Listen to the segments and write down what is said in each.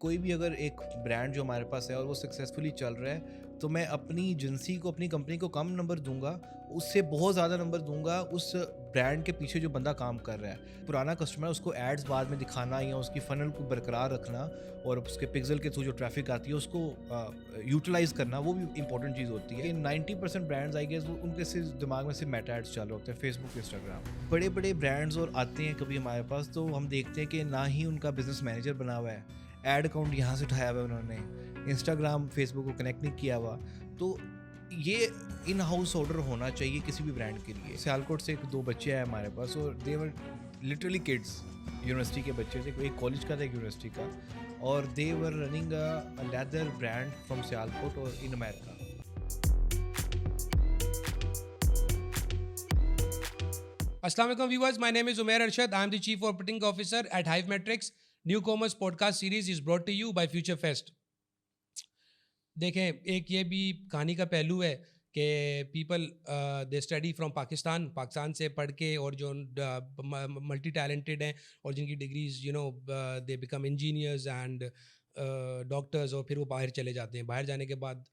कोई भी अगर एक ब्रांड जो हमारे पास है और वो सक्सेसफुली चल रहा है, तो मैं अपनी एजेंसी को, अपनी कंपनी को कम नंबर दूँगा, उससे बहुत ज़्यादा नंबर दूँगा उस ब्रांड के पीछे जो बंदा काम कर रहा है। पुराना कस्टमर है, उसको एड्स बाद में दिखाना या उसकी फ़नल को बरकरार रखना और उसके पिक्सेल के थ्रू जो ट्रैफ़िक आती है उसको यूटिलाइज़ करना, वो भी इम्पोर्टेंट चीज़ होती है। 90% ब्रांड्स आई गेस वो उनके सिर्फ़ दिमाग में सिर्फ़ मेटा एड्स चल रहे होते हैं, फेसबुक, इंस्टाग्राम। बड़े-बड़े ब्रांड्स और आते हैं कभी हमारे पास, तो हम देखते हैं कि ना ही उनका बिज़नेस मैनेजर बना हुआ है, ऐड अकाउंट यहाँ से उठाया हुआ है उन्होंने, इंस्टाग्राम, फेसबुक को कनेक्ट नहीं किया हुआ। तो ये इन हाउस ऑर्डर होना चाहिए किसी भी ब्रांड के लिए। सियालकोट से 1-2 बच्चे आए हमारे पास और they were literally kids, university के बच्चे थे, एक कॉलेज का था, एक यूनिवर्सिटी का, और they were running a leather brand from Sialkot और in America. Assalamu alaikum viewers, my name is Umair Arshad. I am the Chief Operating Officer at Hive Metrics. Newcomers podcast series is brought to you by Future Fest. देखें, एक ये भी कहानी का पहलू है कि people they study from Pakistan से पढ़ के, और जो मल्टी टैलेंटेड हैं और जिनकी degrees they become engineers and doctors, और फिर वो बाहर चले जाते हैं। बाहर जाने के बाद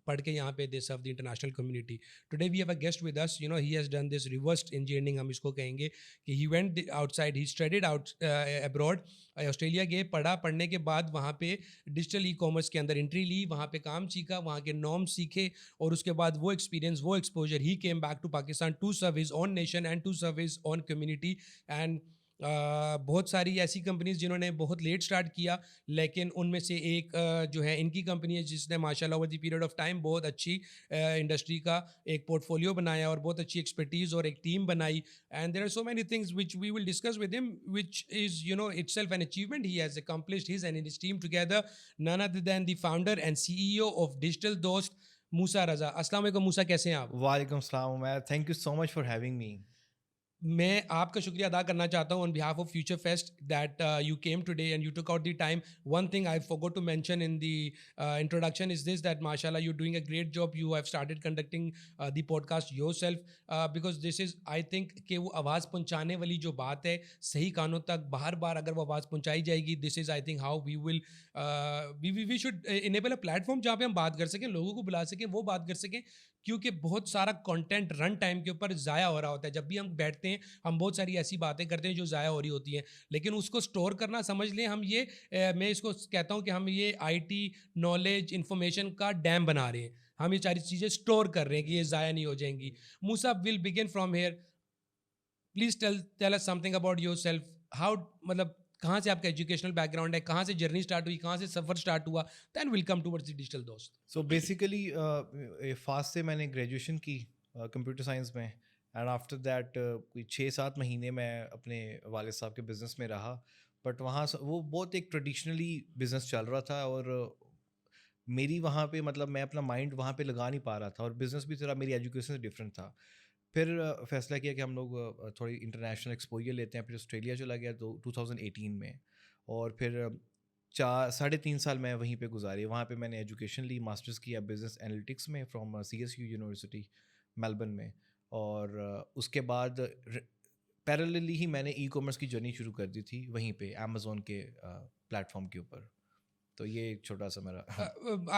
पढ़ के यहाँ पे they serve the international community. Today we have a guest with us, he has done this reversed engineering, हम इसको कहेंगे कि he went outside, he studied out abroad, Australia गए, पढ़ने के बाद वहाँ पे डिजिटल ई कॉमर्स के अंदर एंट्री ली, वहाँ पे काम सीखा, वहाँ के नॉर्म्स सीखे, और उसके बाद वो एक्सपीरियंस, वो exposure, he came back to Pakistan to serve his on nation and to serve his on community. And बहुत सारी ऐसी कंपनीज जिन्होंने बहुत लेट स्टार्ट किया, लेकिन उनमें से एक जो है इनकी कंपनी है, जिसने माशाल्लाह over the period of time बहुत अच्छी इंडस्ट्री का एक पोर्टफोलियो बनाया और बहुत अच्छी एक्सपर्टीज़ और एक टीम बनाई। And there are so many things which we will discuss with him, which is itself an achievement he has accomplished, his and his team together, none other than the founder and CEO of Digital Dost, Musa Raza. अस्सलाम वालेकुम मूसा, कैसे हैं आप? वालेकुम सलाम Umair, thank you so much for having me. मैं आपका शुक्रिया अदा करना चाहता हूँ on behalf of future fest that you came today and you took out the time. One thing I forgot to mention in the introduction is this, that माशाल्लाह you doing a great job, you have started conducting the podcast yourself, because this is I think कि वो आवाज़ पहुँचाने वाली जो बात है सही कानों तक बार बार अगर वो आवाज़ पहुँचाई जाएगी, this is I think how we will we should enable a platform जहाँ पे हम बात कर सकें, लोगों को बुला सकें, वो बात कर सकें, क्योंकि बहुत सारा कंटेंट रन टाइम के ऊपर ज़ाया हो रहा होता है। जब भी हम बैठते हैं, हम बहुत सारी ऐसी बातें करते हैं जो ज़ाया हो रही होती हैं, लेकिन उसको स्टोर करना, समझ लें हम ये मैं इसको कहता हूँ कि हम ये आईटी नॉलेज इंफॉर्मेशन का डैम बना रहे हैं। हम ये सारी चीज़ें स्टोर कर रहे हैं कि ये ज़ाया नहीं हो जाएंगी। Musa, will begin from here, please tell us something about yourself. How, मतलब कहाँ से आपका एजुकेशनल बैकग्राउंड है, कहाँ से जर्नी स्टार्ट हुई, कहाँ से सफ़र स्टार्ट हुआ, then will come towards the digital Dost. So basically FAST से मैंने ग्रेजुएशन की कंप्यूटर साइंस में, एंड आफ्टर दैट कोई 6-7 महीने मैं अपने वालिद साहब के बिज़नेस में रहा। बट वहाँ वो बहुत एक ट्रेडिशनली बिज़नेस चल रहा था, और मेरी वहाँ पे मतलब मैं अपना माइंड वहाँ पे लगा नहीं पा रहा था, और बिज़नेस भी थोड़ा मेरी एजुकेशन से डिफरेंट था। फिर फैसला किया कि हम लोग थोड़ी इंटरनेशनल एक्सपोजर लेते हैं। फिर ऑस्ट्रेलिया चला गया तो 2018 में, और फिर 4 साढ़े 3 साल मैं वहीं पे गुजारी। वहाँ पे मैंने एजुकेशन ली, मास्टर्स किया बिजनेस एनालिटिक्स में फ्रॉम CSU यूनिवर्सिटी मेलबर्न में। और उसके बाद पैरेलली ही मैंने ई कॉमर्स की जर्नी शुरू कर दी थी वहीं पे अमेज़ोन के प्लेटफॉर्म के ऊपर। तो ये एक छोटा सा मेरा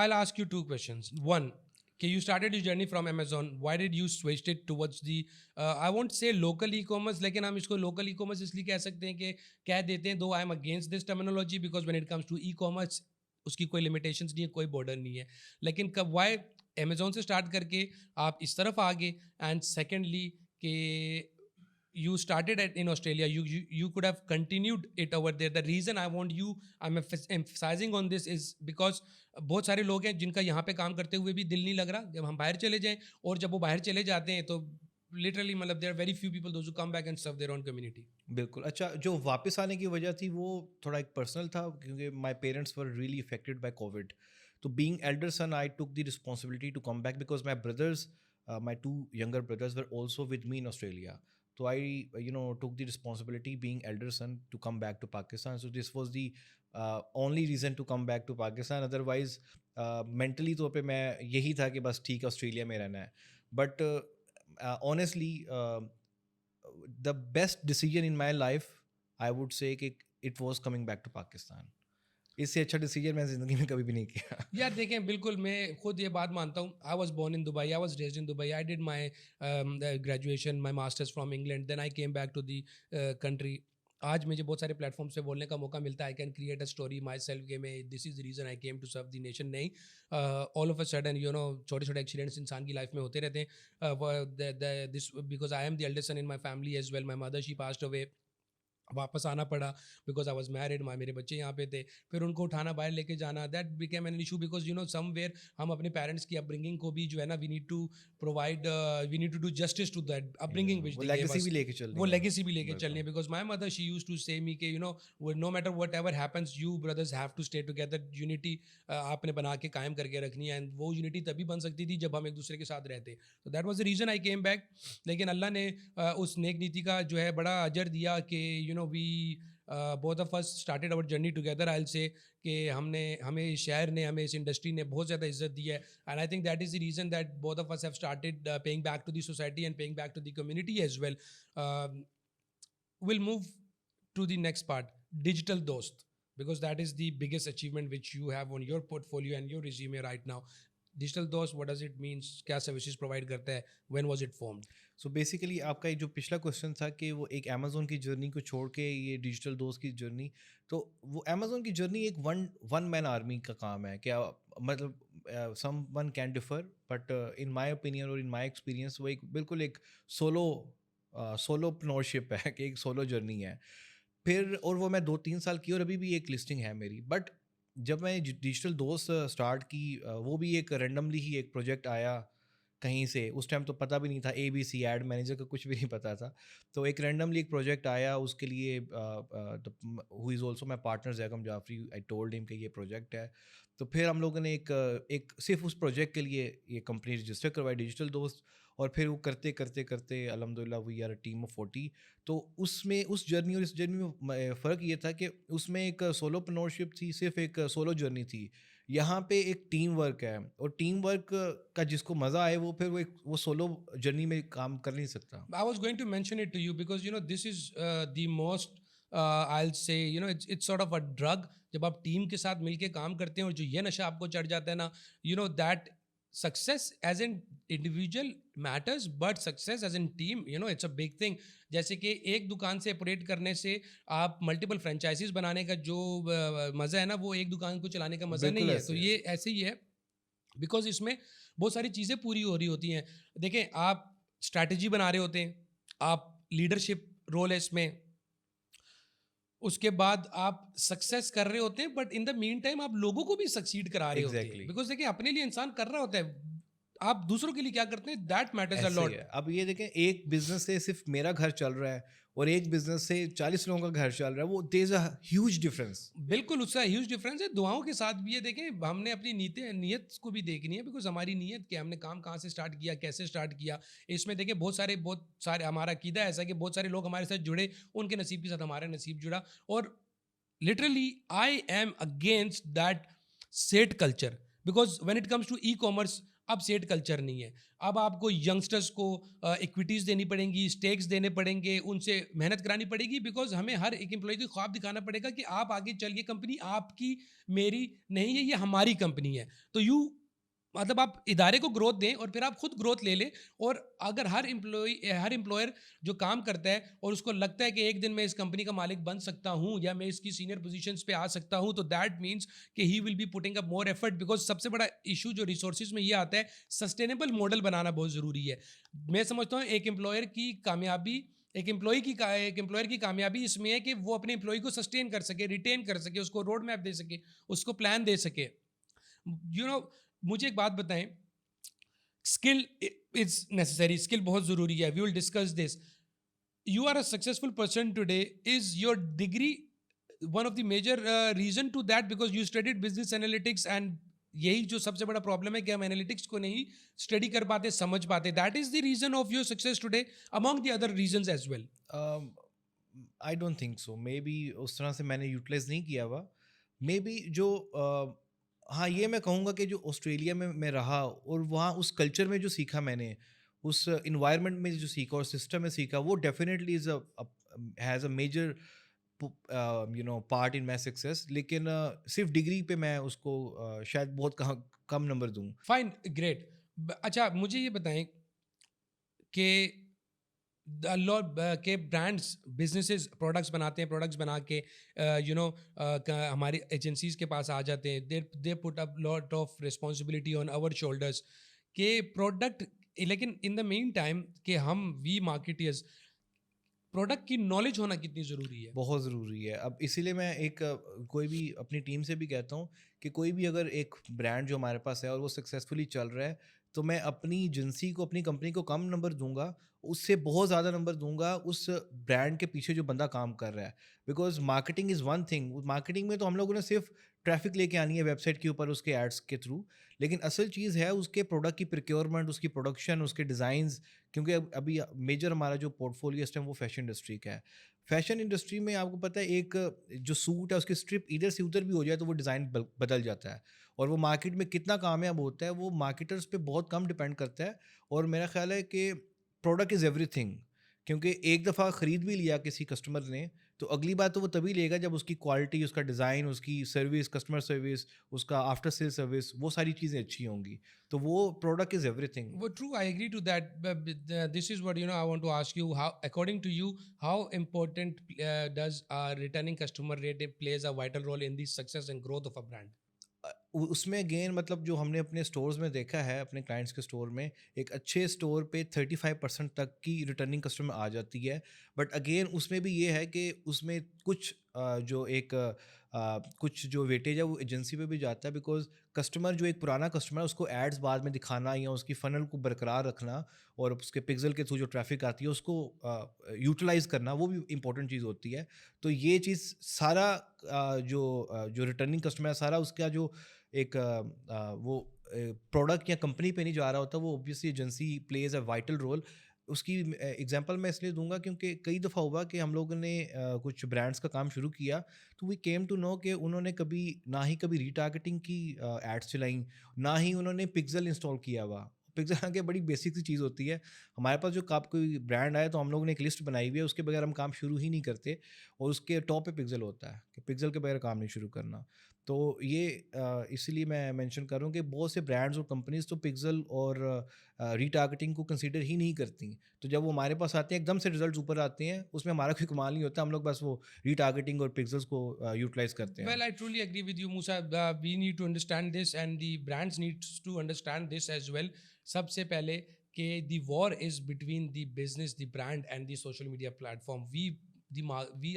I'll ask you two questions. One, okay, you started your journey from Amazon. Why did you switch it towards the, I won't say local e-commerce, लेकिन हम इसको local e-commerce इसलिए कह सकते हैं कि कह देते हैं, though I am against this terminology, because when it comes to e-commerce उसकी कोई limitations नहीं है, कोई border नहीं है। लेकिन कब, why Amazon से start करके आप इस तरफ आ गए? And secondly कि you started in Australia, you could have continued it over there. The reason I want you, I'm emphasizing on this is because बहुत सारे लोग हैं जिनका यहाँ पे काम करते हुए भी दिल नहीं लग रहा, जब हम बाहर चले जाएं, और जब वो बाहर चले जाते हैं तो लिटरली मतलब there are very few people those who come back and serve their own community. बिल्कुल। अच्छा, जो वापस आने की वजह थी वो थोड़ा एक पर्सनल था, क्योंकि my parents were really affected by covid. तो being elder son I took the responsibility to come back because my brothers, my 2 younger brothers were also with me in Australia. So I took the responsibility, being elder son, to come back to Pakistan. So this was the only reason to come back to Pakistan. Otherwise mentally तौर पे मैं यही था कि बस ठीक है Australia में रहना है। But honestly, the best decision in my life, I would say कि it was coming back to Pakistan. इससे अच्छा डिसीजन मैं ज़िंदगी में कभी भी नहीं किया। यार देखें, बिल्कुल मैं खुद ये बात मानता हूँ। I was born in Dubai, I was raised in Dubai, I did my graduation, my masters from England, then I came back to the country. आज मुझे बहुत सारे प्लेटफॉर्म से बोलने का मौका मिलता है। I can create a story myself के मैं this is the reason I came to serve the nation. नहीं, all of a sudden you know छोटे छोटे एक्सीडेंट्स इंसान की लाइफ में होते रहते हैं। This because I am the eldest son in my family as well. My mother she passed away, वापस आना पड़ा बिकॉज आई वॉज मैरिड, मेरे बच्चे यहाँ पे थे। फिर उनको उठाना, बाहर लेके जाना, that became an issue because you know somewhere हम अपने पेरेंट्स की अपब्रिंगिंग को भी जो है ना we need to provide, we need to do justice to that upbringing which वो दे गेव लेगेसी अस। भी लेके चलनी वो है। लेगेसी भी लेके चलनी बिल्कुल। है because my mother she use to say me के you know no matter whatever happens you brothers have to stay together. Unity आपने बना के कायम करके रखनी है, एंड वो यूनिटी तभी बन सकती थी जब हम एक दूसरे के साथ रहते। तो that was the reason I came back. लेकिन अल्लाह ने उस नेक नीति का जो है बड़ा अजर दिया कि you know we both of us started our journey together. I will say कि हमें इस शहर ने, हमें इस इंडस्ट्री ने बहुत ज़्यादा इज्जत दी है, and I think that is the reason that both of us have started paying back to the society and paying back to the community as well. We'll move to the next part, digital dost, because that is the biggest achievement which you have on your portfolio and your resume right now. Digital dost, what does it mean? क्या services provide करता है? When was it formed? So basically आपका जो पिछला question था कि वो एक अमेज़ोन की जर्नी को छोड़ के ये डिजिटल दोस्त की जर्नी, तो वो अमेज़ोन की जर्नी एक वन मैन आर्मी का काम है क्या? मतलब someone can differ, but in my opinion or in my experience वो एक बिल्कुल एक सोलोप्रेन्योरशिप है कि एक सोलो जर्नी है। फिर और वो मैं 2-3 साल की और अभी भी एक लिस्टिंग है मेरी। बट जब मैं डिजिटल दोस्त स्टार्ट की, वो भी एक रैंडमली ही एक प्रोजेक्ट आया कहीं से। उस टाइम तो पता भी नहीं था ABC एड मैनेजर का, कुछ भी नहीं पता था। तो एक रैंडमली एक प्रोजेक्ट आया, उसके लिए who is also my partner Zaigham Jafri, I told him कि ये प्रोजेक्ट है। तो फिर हम लोगों ने एक सिर्फ उस प्रोजेक्ट के लिए ये कंपनी रजिस्टर करवाई डिजिटल दोस्त। और फिर वो करते करते करते अल्हम्दुलिल्लाह we are a team of 40। तो उसमें उस जर्नी और इस जर्नी में फ़र्क ये था कि उसमें एक सोलोप्रेन्योरशिप थी, सिर्फ एक सोलो जर्नी थी। यहाँ पे एक टीम वर्क है, और टीम वर्क का जिसको मज़ा आए वो फिर वो सोलो जर्नी में काम कर नहीं सकता। I was going to mention it to you because you know this is the most I'll say you know it's sort of a drug। जब आप टीम के साथ मिलके काम करते हैं और जो ये नशा आपको चढ़ जाता है ना, you know that success as an individual matters but success as in team you know it's a big thing। जैसे कि एक दुकान से ऑपरेट करने से आप मल्टीपल फ्रेंचाइजीज बनाने का जो मज़ा है ना, वो एक दुकान को चलाने का मज़ा नहीं बिल्कुल है। तो ऐसे है। ये ऐसे ही है बिकॉज इसमें बहुत सारी चीज़ें पूरी हो रही होती हैं। देखें, आप स्ट्रैटेजी बना रहे होते हैं, आप लीडरशिप रोल है इसमें, उसके बाद आप सक्सेस कर रहे होते हैं, but in the mean time आप लोगों को भी सक्सीड करा रहे होते हैं। एग्जैक्टली। बिकॉज देखिए, अपने लिए इंसान कर रहा होता है, आप दूसरों के लिए क्या करते हैं, दैट मैटर्स अ ऐसे ही लॉट। है। अब ये देखें, एक बिजनेस से सिर्फ मेरा घर चल रहा है और एक बिजनेस से 40 लोगों का घर चल रहा है, वो there is a huge difference. बिल्कुल उसका ह्यूज डिफरेंस है। दुआओं के साथ भी ये देखें, हमने अपनी नीयत को भी देखनी है, बिकॉज हमारी नीयत क्या, हमने काम कहाँ से स्टार्ट किया, कैसे स्टार्ट किया। इसमें देखें बहुत सारे हमारा अकीदा ऐसा कि बहुत सारे लोग हमारे साथ जुड़े, उनके नसीब के साथ हमारा नसीब जुड़ा। और literally I am against that set culture, because when it comes to e commerce अब सेट कल्चर नहीं है। अब आपको यंगस्टर्स को इक्विटीज़ देनी पड़ेंगी, स्टेक्स देने पड़ेंगे, उनसे मेहनत करानी पड़ेगी, बिकॉज हमें हर एक एम्प्लॉय को ख्वाब दिखाना पड़ेगा कि आप आगे चलिए, कंपनी आपकी मेरी नहीं है, ये हमारी कंपनी है। तो मतलब आप इदारे को ग्रोथ दें और फिर आप खुद ग्रोथ ले लें। और अगर हर एम्प्लॉयर जो काम करता है और उसको लगता है कि एक दिन मैं इस कंपनी का मालिक बन सकता हूं या मैं इसकी सीनियर पोजीशंस पे आ सकता हूं, तो दैट मीन्स कि he will be putting up more effort. Because सबसे बड़ा इशू जो रिसोर्सेज में ये आता है, सस्टेनेबल मॉडल बनाना बहुत ज़रूरी है। मैं समझता हूँ एक एम्प्लॉयर की कामयाबी इसमें है कि वो अपने एम्प्लॉय को सस्टेन कर सके, रिटेन कर सके, उसको रोड मैप दे सके, उसको प्लान दे सके। मुझे एक बात बताएं, स्किल इज नेसेसरी, स्किल बहुत ज़रूरी है। We will discuss this. You are a successful person today, is your degree one of the major reason to that? Because you studied business analytics, and यही जो सबसे बड़ा प्रॉब्लम है कि हम एनालिटिक्स को नहीं स्टडी कर पाते, समझ पाते। That is the reason of your success today among the other reasons as well. I don't think so. Maybe उस तरह से मैंने यूटिलाइज नहीं किया हुआ। मे बी जो हाँ, ये मैं कहूँगा कि जो ऑस्ट्रेलिया में मैं रहा और वहाँ उस कल्चर में जो सीखा मैंने, उस इन्वायरमेंट में जो सीखा और सिस्टम में सीखा, वो definitely is has a major part in my success, लेकिन सिर्फ डिग्री पे मैं उसको शायद बहुत कम नंबर दूं। Fine, great. अच्छा, मुझे ये बताएं कि लॉट के ब्रांड्स बिजनेसेस प्रोडक्ट्स बनाते हैं, प्रोडक्ट्स बना के हमारी एजेंसीज के पास आ जाते हैं। They put up lot of responsibility on our shoulders के प्रोडक्ट। लेकिन इन द मेन टाइम कि हम वी मार्केटियर्स, प्रोडक्ट की नॉलेज होना कितनी ज़रूरी है? बहुत ज़रूरी है। अब इसीलिए मैं कोई भी अपनी टीम से भी कहता हूँ कि कोई भी अगर एक ब्रांड जो हमारे पास है और वो सक्सेसफुली चल रहा है, तो मैं अपनी एजेंसी को, अपनी कंपनी को कम नंबर दूँगा, उससे बहुत ज़्यादा नंबर दूँगा उस ब्रांड के पीछे जो बंदा काम कर रहा है। Because marketing is one thing, marketing में तो हम लोगों ने सिर्फ ट्रैफ़िक लेके आनी है वेबसाइट के ऊपर उसके एड्स के थ्रू, लेकिन असल चीज़ है उसके प्रोडक्ट की प्रोक्योरमेंट, उसकी प्रोडक्शन, उसके डिज़ाइन्स। क्योंकि अभी मेजर हमारा जो पोर्टफोलियो इस टाइम वो फैशन इंडस्ट्री का है। फैशन इंडस्ट्री में आपको पता है, एक जो सूट है उसकी स्ट्रिप इधर से उधर भी हो जाए तो वो डिज़ाइन बदल जाता है, और वो मार्केट में कितना कामयाब होता है वो मार्केटर्स पे बहुत कम डिपेंड करता है। और मेरा ख्याल है कि प्रोडक्ट इज़ एवरीथिंग। क्योंकि एक दफ़ा ख़रीद भी लिया किसी कस्टमर ने, तो अगली बार तो वो तभी लेगा जब उसकी क्वालिटी, उसका डिज़ाइन, उसकी सर्विस, कस्टमर सर्विस, उसका आफ्टर सेल सर्विस, वो सारी चीज़ें अच्छी होंगी। तो वो product is everything. Well, true, I agree to that. But this is what I want to ask you. How, according to you, how important does a returning customer rate plays a vital role in the success and growth of a brand? उसमें again मतलब जो हमने अपने stores में देखा है, अपने clients के स्टोर में, एक अच्छे स्टोर पे 35% तक की रिटर्निंग कस्टमर आ जाती है। बट अगेन उसमें भी ये है कि उसमें कुछ कुछ जो वेटेज है वो एजेंसी पे भी जाता है। बिकॉज कस्टमर जो एक पुराना कस्टमर है उसको एड्स बाद में दिखाना या उसकी फ़नल को बरकरार रखना और उसके पिक्सल के थ्रू जो ट्रैफिक आती है उसको यूटिलाइज़ करना, वो भी इंपॉर्टेंट चीज़ होती है। तो ये चीज़ सारा जो रिटर्निंग कस्टमर है, सारा उसका जो एक वो प्रोडक्ट या कंपनी पे नहीं जा रहा होता, वो obviously agency plays a vital role. उसकी एग्जांपल मैं इसलिए दूंगा क्योंकि कई दफ़ा हुआ कि हम लोगों ने कुछ ब्रांड्स का काम शुरू किया, तो वी केम टू नो कि उन्होंने कभी ना ही कभी रीटारगेटिंग की एड्स चलाई, ना ही उन्होंने पिक्सल इंस्टॉल किया हुआ। पिक्सल आगे बड़ी बेसिक सी चीज़ होती है। हमारे पास जो कब कोई ब्रांड आया तो हम लोगों ने एक लिस्ट बनाई हुई है, उसके बगैर हम काम शुरू ही नहीं करते, और उसके टॉप पे पिक्सल होता है कि पिक्सल के बगैर काम नहीं शुरू करना। तो ये इसीलिए मैं मेंशन कर रहा हूँ कि बहुत से ब्रांड्स और कंपनीज तो पिक्सल और रीटारगेटिंग को कंसीडर ही नहीं करती। तो जब वो हमारे पास आते हैं एकदम से रिजल्ट्स ऊपर आते हैं, उसमें हमारा कोई कमाल नहीं होता, हम लोग बस वो रीटारगेटिंग और पिक्सल्स को यूटिलाइज करते हैं। Well, I truly agree with you, Musa. We need to understand this, and the brands needs to understand this as well. सबसे पहले कि the war is between the business, the brand, and the social media platform. We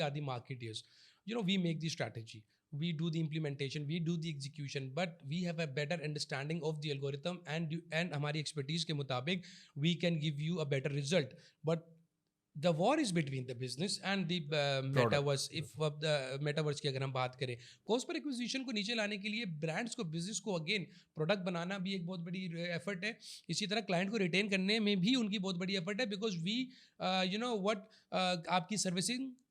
are the marketeers. We make the strategy, we do the implementation, we do the execution, but we have a better understanding of the algorithm, and हमारी expertise के मुताबिक we can give you a better result. But the war is between the business and the metaverse. If the metaverse की अगर हम बात करें, cost per acquisition को नीचे लाने के लिए ब्रांड्स को, बिजनेस को अगेन प्रोडक्ट बनाना भी एक बहुत बड़ी एफर्ट है। इसी तरह क्लाइंट को रिटेन करने में भी उनकी बहुत बड़ी एफर्ट है, बिकॉज वी व्हाट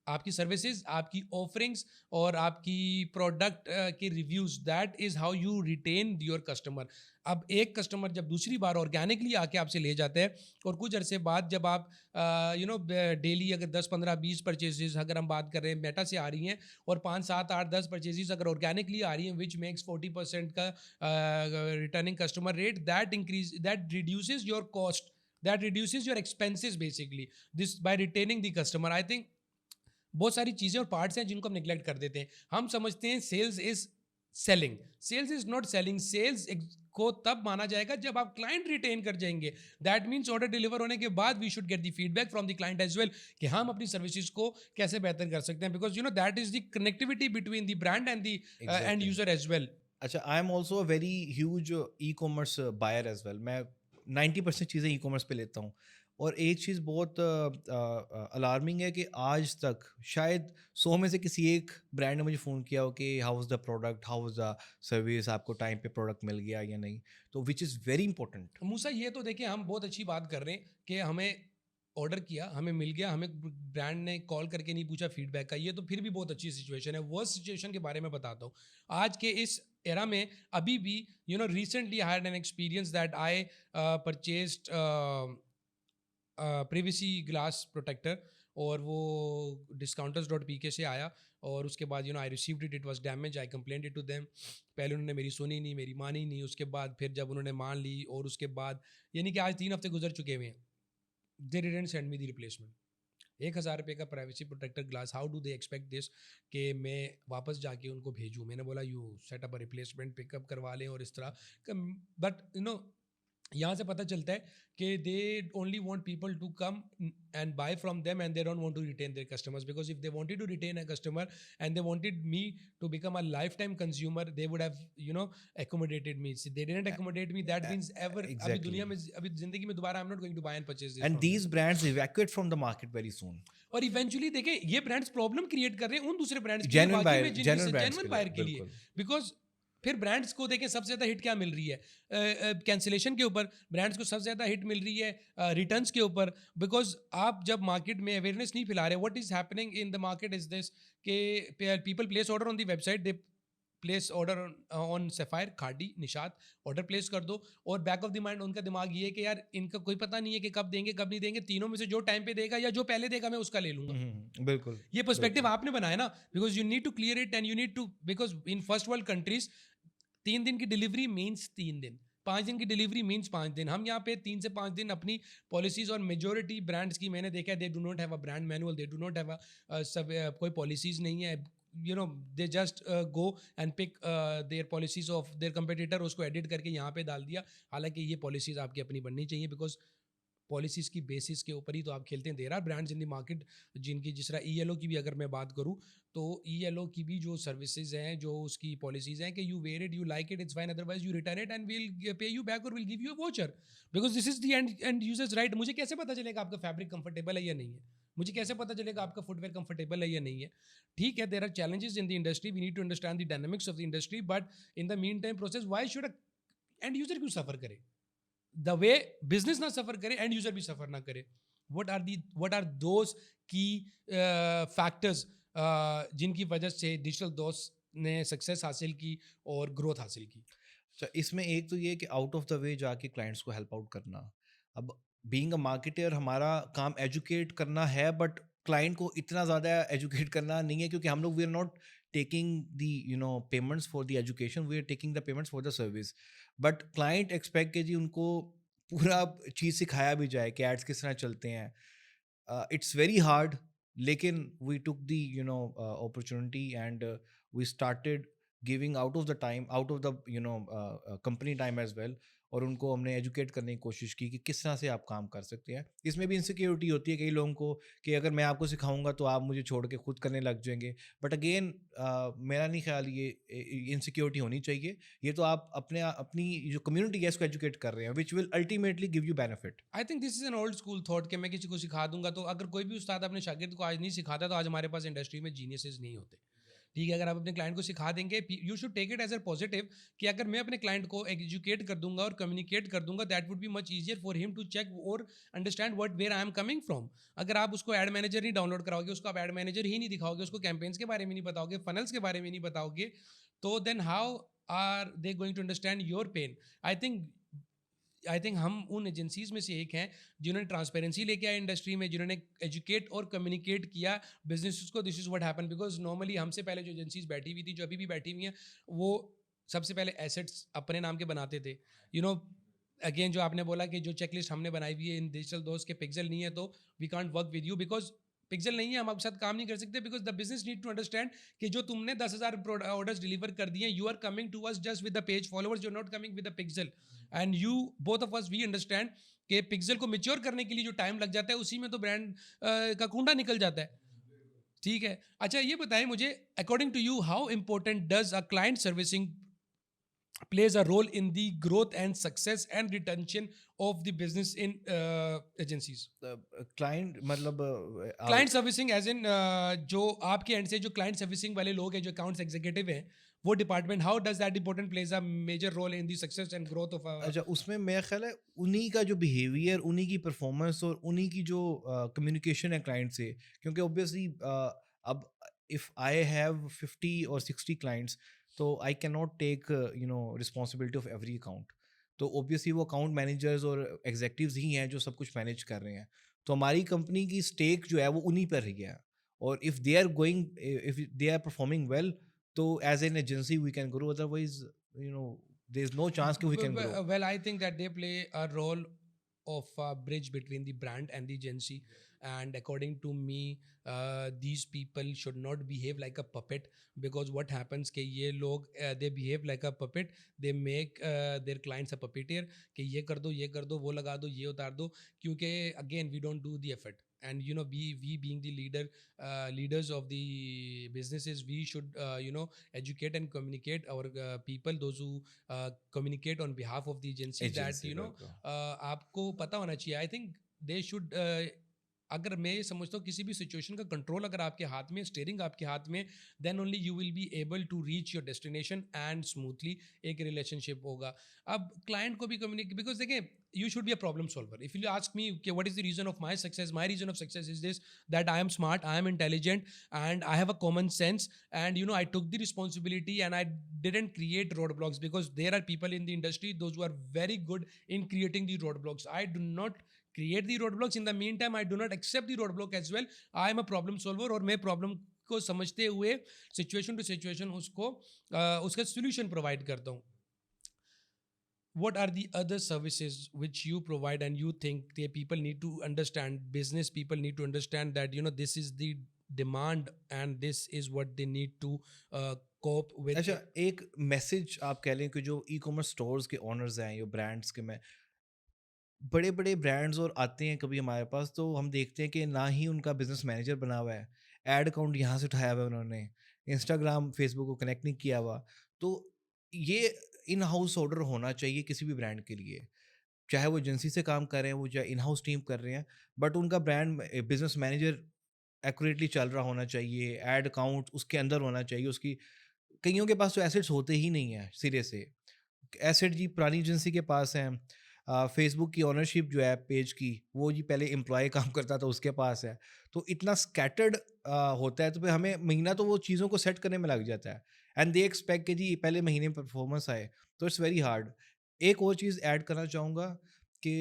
आपकी सर्विसेज, आपकी ऑफरिंग्स और आपकी प्रोडक्ट के reviews, that is how you retain your customer. अब एक कस्टमर जब दूसरी बार ऑर्गेनिकली आके आपसे ले जाते हैं, और कुछ अरसे बाद जब आप डेली अगर 10 15 20 परचेजेस अगर हम बात कर रहे हैं मेटा से आ रही हैं, और 5 7 8 10 परचेजेस अगर ऑर्गेनिकली आ रही हैं, विच मेक्स 40% का returning customer rate, that reduces your cost, that reduces your expenses basically, this by retaining the customer. I think बहुत सारी चीज़ें और पार्ट्स हैं जिनको हम निगलेक्ट कर देते हैं। हम समझते हैं sales is selling, sales is not selling. Sales को तब माना जाएगा जब आप क्लाइंट रिटेन कर जाएंगे। दैट मीन्स ऑर्डर डिलीवर होने के बाद we should get the feedback from the client as well कि हम अपनी सर्विसेज को कैसे बेहतर कर सकते हैं, because that is the connectivity between the brand and the end user as well. अच्छा, I am also a very huge e commerce buyer as well. मैं 90% चीज़ें ई कॉमर्स पे लेता हूँ, और एक चीज़ बहुत अलार्मिंग है कि आज तक शायद 100 में से किसी एक ब्रांड ने मुझे फ़ोन किया हो कि how was the product, how was the service, आपको टाइम पे प्रोडक्ट मिल गया या नहीं। तो विच इज़ वेरी इंपॉर्टेंट। मूसा, ये तो देखिए हम बहुत अच्छी बात कर रहे हैं कि हमें ऑर्डर किया, हमें मिल गया, हमें ब्रांड ने कॉल करके नहीं पूछा फीडबैक का, ये तो फिर भी बहुत अच्छी सिचुएशन है। वर्स्ट सिचुएशन के बारे में बताता हूँ। आज के इस एरा में अभी भी recently I had an experience that I purchased privacy glass protector, और वो discounters.pk से आया और उसके बाद I received it, it was damage, I complaint it to them. पहले उन्होंने मेरी सुनी नहीं, मेरी मानी नहीं, उसके बाद फिर जब उन्होंने मान ली और उसके बाद यानी कि आज 3 हफ्ते गुजर चुके हुए हैं, they didn't send me the replacement. 1,000 रुपये का privacy protector glass, how do they expect this कि मैं वापस जाके उनको भेजूँ? मैंने बोला you set up a replacement, pickup करवा लें और इस तरह। बट यहाँ से पता चलता है कि they only want people to come and buy from them and they don't want to retain their customers, because if they wanted to retain a customer and they wanted me to become a lifetime consumer, they would have accommodated me. See, they didn't accommodate me, that means ever अभी दुनिया में, Exactly. अभी जिंदगी में दोबारा I'm not going to buy and purchase this And from these them. brands evacuate from the market very soon. और eventually देखें ये ब्रांड्स प्रॉब्लम क्रिएट कर रहे हैं उन दूसरे ब्रांड्स के लिए, Genuine वाकई buyer, में जिनकी genuine brands जेन्युइन के लिए, बायर के लिए, बिल्कुल. बिकॉज फिर ब्रांड्स को देखें सबसे ज़्यादा हिट क्या मिल रही है, कैंसिलेशन के ऊपर ब्रांड्स को सबसे ज़्यादा हिट मिल रही है रिटर्न्स के ऊपर, बिकॉज आप जब मार्केट में अवेयरनेस नहीं फैला रहे, what is happening in the market is this के people place order on the website, they place order on Sapphire, Khaadi, Nishat, order place कर दो, और बैक ऑफ द माइंड उनका दिमाग ये है कि यार इनका कोई पता नहीं है कि कब देंगे कब नहीं देंगे, तीनों में से जो टाइम पे देगा या जो पहले देगा मैं उसका ले लूँगा। बिल्कुल. ये पर्सपेक्टिव आपने बनाया ना, because you need to clear it and you need to, because in first world countries 3 दिन की डिलीवरी मीन्स 3 दिन, 5 दिन की डिलीवरी मीन्स 5 दिन। हम यहाँ पे 3 से 5 दिन अपनी पॉलिसीज, और मेजोरिटी ब्रांड्स की मैंने देखा है they do not have a brand manual, they do not have कोई पॉलिसीज नहीं है, they just go and pick their policies of their competitor, उसको एडिट करके यहाँ पे डाल दिया। हालांकि ये पॉलिसीज आपकी अपनी बननी चाहिए, बिकॉज पॉलिसीज़ की बेसिस के ऊपर ही तो आप खेलते हैं। There are brands in the market जिनकी, जिस तरह ELO की भी अगर मैं बात करूँ तो ELO की भी जो सर्विसेज हैं, जो उसकी पॉलिसीज़ हैं कि you wear it, you like it, it's fine, otherwise you return it and will pay you back or will give you a voucher, because this is the end user's right. मुझे कैसे पता चलेगा आपका fabric comfortable है या नहीं है? मुझे कैसे पता चलेगा आपका फुटवेयर कंफर्टेबल है या नहीं है? ठीक है, there are challenges in the industry, we need to understand the dynamics of the industry, but in the mean time process why should end user क्यों सफ़र करे? द वे बिजनेस ना सफ़र करे, एंड यूजर भी सफ़र ना करे। what are those की factors जिनकी वजह से डिजिटल दोस्त ने सक्सेस हासिल की और ग्रोथ हासिल की? अच्छा, इसमें एक तो ये कि आउट ऑफ द वे जाके क्लाइंट्स को हेल्प आउट करना. अब बीइंग अ मार्केटर हमारा काम एजुकेट करना है, बट क्लाइंट को इतना ज़्यादा एजुकेट करना नहीं है, क्योंकि हम लोग we are not taking the payments for the education, we are taking the payments for the service. But client expect के जी उनको पूरा चीज़ सिखाया भी जाए कि एड्स किस तरह चलते हैं. It's very hard, लेकिन we took the opportunity, and we started giving out of the time, out of the company time as well, और उनको हमने एजुकेट करने की कोशिश की कि किस तरह से आप काम कर सकते हैं. इसमें भी इनसिक्योरिटी होती है कई लोगों को कि अगर मैं आपको सिखाऊंगा तो आप मुझे छोड़ के खुद करने लग जाएंगे. बट अगेन मेरा नहीं ख्याल ये इनसिक्योरिटी होनी चाहिए. ये तो आप अपनी जो कम्युनिटी है इसको एजुकेट कर रहे हैं, which will ultimately give you benefit. I think this is an old school thought कि मैं किसी को सिखा दूंगा, तो अगर कोई भी उस्ताद अपने शागिर्द को आज नहीं सिखाता तो आज हमारे पास इंडस्ट्री में जीनियसेस नहीं होते। ठीक है, अगर आप अपने क्लाइंट को सिखा देंगे, you should take it as a positive कि अगर मैं अपने क्लाइंट को एजुकेट कर दूंगा और कम्युनिकेट कर दूंगा, that would be much easier for him to check और understand what where I am coming from. अगर आप उसको एड मैनेजर नहीं डाउनलोड कराओगे, उसको आप एड मैनेजर ही नहीं दिखाओगे, उसको कैंपेन्स के बारे में नहीं बताओगे, फनल्स के बारे में नहीं बताओगे, तो then how are they going to understand your pain? I think हम उन एजेंसीज में से एक हैं जिन्होंने ट्रांसपेरेंसी लेके आए इंडस्ट्री में, जिन्होंने एजुकेट और कम्युनिकेट किया बिजनेस को, this is what happen. Because normally हमसे पहले जो एजेंसीज बैठी हुई थी, जो अभी भी बैठी हुई हैं, वो सबसे पहले एसेट्स अपने नाम के बनाते थे। अगेन जो आपने बोला कि जो चेकलिस्ट हमने बनाई हुई है इन डिजिटल दोस्त के, पिक्सल नहीं है तो we can't work with you, because pixel नहीं है, हम आपके साथ काम नहीं कर सकते, because the business need to understand कि जो तुमने 10,000 ऑर्डर्स डिलीवर कर दिए, you are coming to us just with the page followers, you are not coming with the pixel, and you both of us we understand कि pixel को mature करने के लिए जो टाइम लग जाता है, उसी में तो ब्रांड का कुंडा निकल जाता है। ठीक है, अच्छा ये बताएं मुझे, according to you how important does a client servicing plays a role in the growth and success and retention of the business in agencies? Client मतलब क्लाइंट सर्विसिंग एज इन जो आपके एंड से जो क्लाइंट सर्विसिंग वाले लोग हैं, जो accounts executive हैं, वो department, how does that department plays a major role in the success and growth of? अच्छा, उसमें मेरा ख्याल है उन्हीं का जो बिहेवियर, उन्हीं की परफॉर्मेंस और उन्हीं की जो कम्युनिकेशन है क्लाइंट से, क्योंकि ऑब्वियसली अब इफ़ आई हैव 50 और 60 क्लाइंट्स, तो I can not take responsibility of every account. तो ऑब्वियसली वो अकाउंट मैनेजर्स और एग्जेक्टिव्स ही हैं जो सब कुछ मैनेज कर रहे हैं. तो हमारी कंपनी की स्टेक जो है वो उन्हीं पर ही है, और if they are performing well, तो as an agency we can grow, otherwise you know there is no chance कि we can grow. Well, I think that they play a role of a bridge between the brand and the agency. And according to me, these people should not behave like a puppet, because what happens कि ये लोग they behave like a puppet. They make their clients a puppeteer कि ये कर दो, वो लगा दो, ये उतार दो, क्योंकि again we don't do the effort. And you know, we being the leaders of the businesses, we should educate and communicate our people, those who communicate on behalf of the agency, that agency work. आपको पता होना चाहिए. I think they should, अगर मैं ये समझता हूँ किसी भी सिचुएशन का कंट्रोल अगर आपके हाथ में, स्टीयरिंग आपके हाथ में, then only you will be able to reach your destination and smoothly एक रिलेशनशिप होगा. अब क्लाइंट को भी कम्युनिकेट, बिकॉज देखिए, you should be a problem solver. If you ask me, okay, what is the reason of my success, my reason of success is this, that I am smart, I am intelligent, and I have a common sense, and you know, I took the responsibility and I didn't create roadblocks, because there are people in the industry, those who are very good in creating the roadblocks. I do not create the roadblocks. In the meantime, I do not accept the roadblock as well. I am a problem solver, और मैं problem को समझते हुए situation to situation उसको उसका solution provide करता हूँ. What are the other services which you provide and you think the people need to understand, business people need to understand, that you know, this is the demand and this is what they need to cope with? अच्छा, एक message आप कह लें कि जो e commerce stores के owners हैं, ये ब्रांड्स के, मैं बड़े बड़े ब्रांड्स और आते हैं कभी हमारे पास, तो हम देखते हैं कि ना ही उनका बिजनेस मैनेजर बना हुआ है, एड अकाउंट यहाँ से उठाया हुआ है उन्होंने, इंस्टाग्राम फेसबुक को कनेक्ट नहीं किया हुआ. तो ये इन हाउस ऑर्डर होना चाहिए किसी भी ब्रांड के लिए, चाहे वो एजेंसी से काम कर रहे हैं, वो चाहे इन हाउस टीम कर रहे हैं, बट उनका ब्रांड बिजनेस मैनेजर एक्यूरेटली चल रहा होना चाहिए, एड अकाउंट उसके अंदर होना चाहिए उसकी. कईयों के पास तो एसेट्स होते ही नहीं है सिरे से. एसेट जी पुरानी एजेंसी के पास हैं, फेसबुक की ओनरशिप जो है पेज की, वो जी पहले एम्प्लॉय काम करता था उसके पास है. तो इतना स्कैटर्ड होता है, तो फिर हमें महीना तो वो चीज़ों को सेट करने में लग जाता है, एंड दे एक्सपेक्ट कि जी पहले महीने में परफॉर्मेंस आए, तो इट्स वेरी हार्ड. एक और चीज़ ऐड करना चाहूँगा कि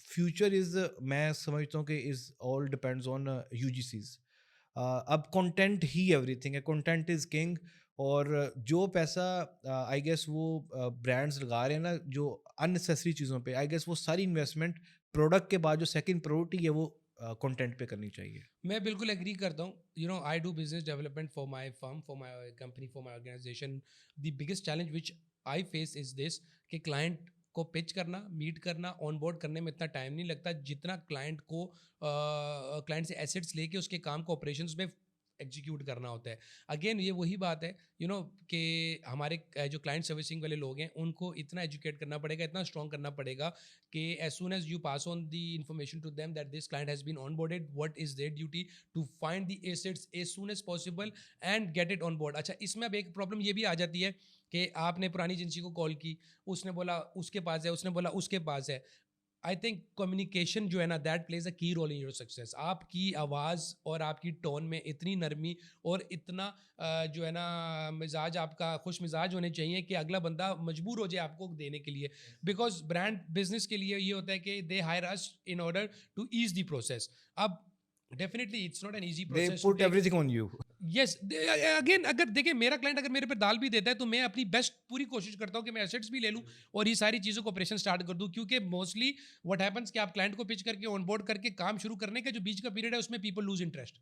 फ्यूचर इज़, मैं समझता हूँ कि इज़ ऑल डिपेंड्स ऑन यूजीसीज. अब कंटेंट ही एवरीथिंग है, कंटेंट इज़ किंग. और जो पैसा आई गेस वो ब्रांड्स लगा रहे हैं ना जो अननेसेसरी चीज़ों पे, आई गेस वो सारी इन्वेस्टमेंट प्रोडक्ट के बाद जो सेकंड प्रायोरिटी है वो कंटेंट पे करनी चाहिए. मैं बिल्कुल एग्री करता हूँ. You know, I do business development for my firm, for my company, for my organization. The biggest challenge which I face is this, कि क्लाइंट को पिच करना, मीट करना, ऑन बोर्ड करने में इतना टाइम नहीं लगता जितना क्लाइंट को क्लाइंट से एसेट्स लेके उसके काम को ऑपरेशंस में एग्जीक्यूट करना होता है. अगेन ये वही बात है, यू नो, कि हमारे जो क्लाइंट सर्विसिंग वाले लोग हैं उनको इतना एजुकेट करना पड़ेगा, इतना स्ट्रॉन्ग करना पड़ेगा कि as soon as you pass on the information to them that this client has been on boarded, what is their duty to find the assets as soon as possible and get it on board. अच्छा, इसमें अब एक problem ये भी आ जाती है कि आपने पुरानी एजेंसी को कॉल की, उसने बोला उसके पास है, उसने बोला उसके पास है. आई थिंक कम्युनिकेशन जो है ना, दैट प्लेज अ की रोल इन योर सक्सेस. आपकी आवाज़ और आपकी टोन में इतनी नरमी और इतना जो है ना मिजाज आपका खुश मिजाज होने चाहिए कि अगला बंदा मजबूर हो जाए आपको देने के लिए. बिकॉज ब्रांड बिजनेस के लिए ये होता है कि they hire us in order to ease the process. अब definitely it's not an easy the process. Put everything on you. Yes, again अगर देखिए मेरा क्लाइंट अगर मेरे पे दाल भी देता है तो मैं अपनी बेस्ट पूरी कोशिश करता हूँ कि मैं एसेट्स भी ले लूँ और ये सारी चीज़ों को ऑपरेशन स्टार्ट कर दूँ. क्योंकि मोस्टली व्हाट हैपेंस कि आप क्लाइंट को पिच करके ऑन बोर्ड करके काम शुरू करने का जो बीच का पीरियड है उसमें पीपल लूज इंटरेस्ट.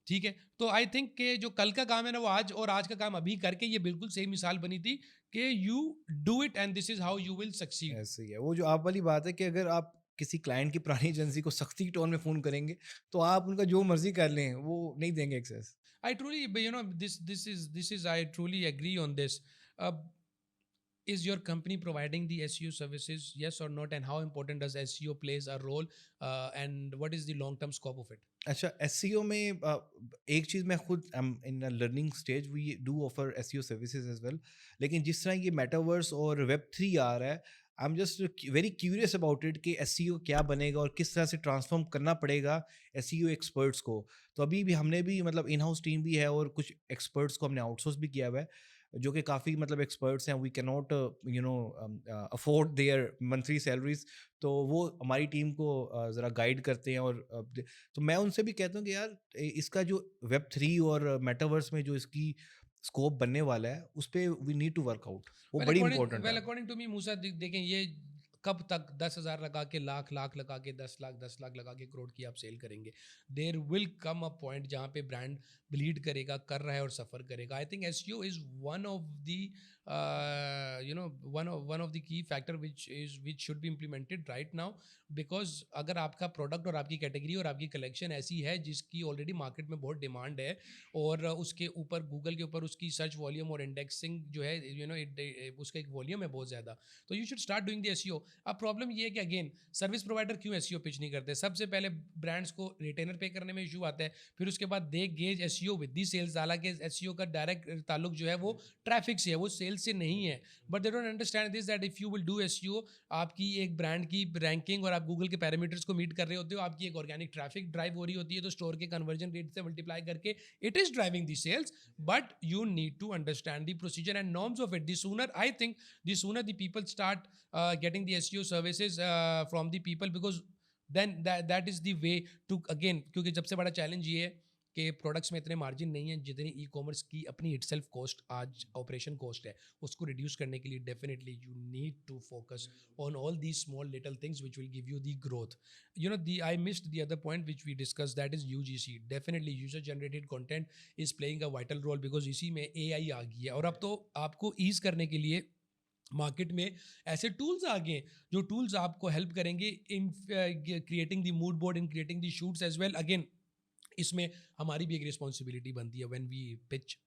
ठीक है, तो आई थिंक कि जो कल का काम है ना वो आज, और आज का काम अभी करके, ये बिल्कुल सही मिसाल बनी थी कि you do it and this is how you will succeed. ऐसे ही है वो जो आप वाली बात है कि अगर आप किसी क्लाइंट की पुरानी एजेंसी को सख्ती की टोन में फ़ोन करेंगे तो आप उनका जो मर्जी कर लें, वो नहीं देंगे access. I truly, you know, this is I truly agree on this. Uh, is your company providing the SEO services? Yes or not? And how important does SEO plays a role? And what is the long-term scope of it? अच्छा, SEO में एक चीज़ मैं खुद in learning stage, we do offer SEO services as well. लेकिन जिस तरह ये मेटावर्स और वेब 3 आ रहा है, I am just very curious about it कि एसईओ क्या बनेगा और किस तरह से ट्रांसफॉर्म करना पड़ेगा एसईओ एक्सपर्ट्स को. तो अभी भी हमने भी मतलब इन हाउस टीम भी है और कुछ एक्सपर्ट्स को हमने आउटसोर्स भी किया हुआ है. जो कि काफ़ी मतलब एक्सपर्ट्स हैं, we can not afford their monthly salaries, तो वो हमारी टीम को ज़रा गाइड करते हैं। और तो मैं उनसे भी कहता हूँ कि यार इसका जो Web3 और मेटावर्स में जो इसकी स्कोप बनने वाला है, उस पे we need to work out, वो बड़ी इंपॉर्टेंट है। अकॉर्डिंग टू मी मूसा, देखें ये कब तक 10,000 लगा के, लाख लाख लगा के, 10 लाख लगा के करोड़ की आप सेल करेंगे? There will come a point जहाँ पे ब्रांड ब्लीड करेगा, कर रहा है और सफ़र करेगा। I think SEO is one of the one of the key factor which should be implemented right now, because अगर आपका प्रोडक्ट और आपकी कैटेगरी और आपकी कलेक्शन ऐसी है जिसकी ऑलरेडी मार्केट में बहुत डिमांड है, और उसके ऊपर गूगल के ऊपर उसकी सर्च वॉल्यूम और इंडेक्सिंग जो है, उसका एक वॉल्यूम है बहुत ज़्यादा, तो you should start doing the SEO. अब प्रॉब्लम ये है कि अगेन सर्विस प्रोवाइडर क्यों एसईओ पिच नहीं करते? सबसे पहले ब्रांड्स को रिटेनर पे करने में इशू आता है, फिर उसके बाद they gauge SEO with the sales. हालांकि एसईओ का डायरेक्ट ताल्लुक जो है वो ट्रैफिक से है, वो सेल्स से नहीं है। But they don't understand this that if you will do SEO, आपकी एक ब्रांड की रैंकिंग और आप गूगल के पैरामीटर्स को मीट कर रहे होते हो, आपकी एक ऑर्गेनिक ट्रैफिक ड्राइव हो रही होती है, तो स्टोर के कन्वर्जन रेट से मल्टीप्लाई करके it is driving the sales, but you need to understand the procedure and norms of it. The sooner, I think, the sooner the people start getting the SEO services from the people, because then that is the way to, again, क्योंकि सबसे बड़ा challenge ये है कि products में इतने margin नहीं है जितनी ई कॉमर्स की अपनी इटसेल्फ कॉस्ट आज ऑपरेशन कॉस्ट है। उसको रिड्यूस करने के लिए definitely you need to focus on all the small little things which will give you the growth. I missed the other point which we discussed, that is UGC. Definitely user generated content is playing a vital role, because इसी में AI आ गई है, और अब तो आपको ease करने के लिए मार्केट में ऐसे टूल्स आ गए जो टूल्स आपको हेल्प करेंगे in creating the mood board, in creating the shoots as well. Again इसमें हमारी भी एक रिस्पॉन्सिबिलिटी बनती है when we pitch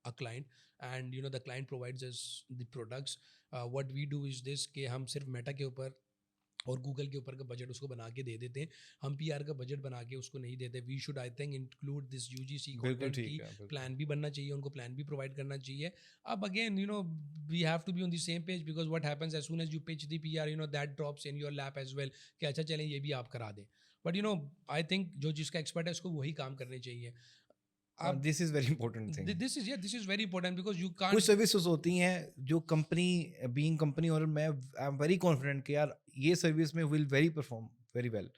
a client, and the client provides us the products. What we do is this, कि हम सिर्फ मेटा के ऊपर और गूगल के ऊपर का बजट उसको बना के दे देते हैं, हम पीआर का बजट बना के उसको नहीं देते। We should, I think, include this UGC content की प्लान भी बनना चाहिए, उनको प्लान भी प्रोवाइड करना चाहिए। अब again we have to be on the same page, because what happens as soon as you pitch the PR, that drops in your lap as well कि अच्छा चलें ये भी आप करा दें। बट आई थिंक जो जिसका एक्सपर्ट है उसको वही काम करने चाहिए। This is very important thing. This is very important, because you कुछ कांट। सर्विसेज होती हैं जो कंपनी बीइंग कंपनी, और मैं आई एम वेरी कॉन्फिडेंट कि यार ये सर्विस में will very perform very well.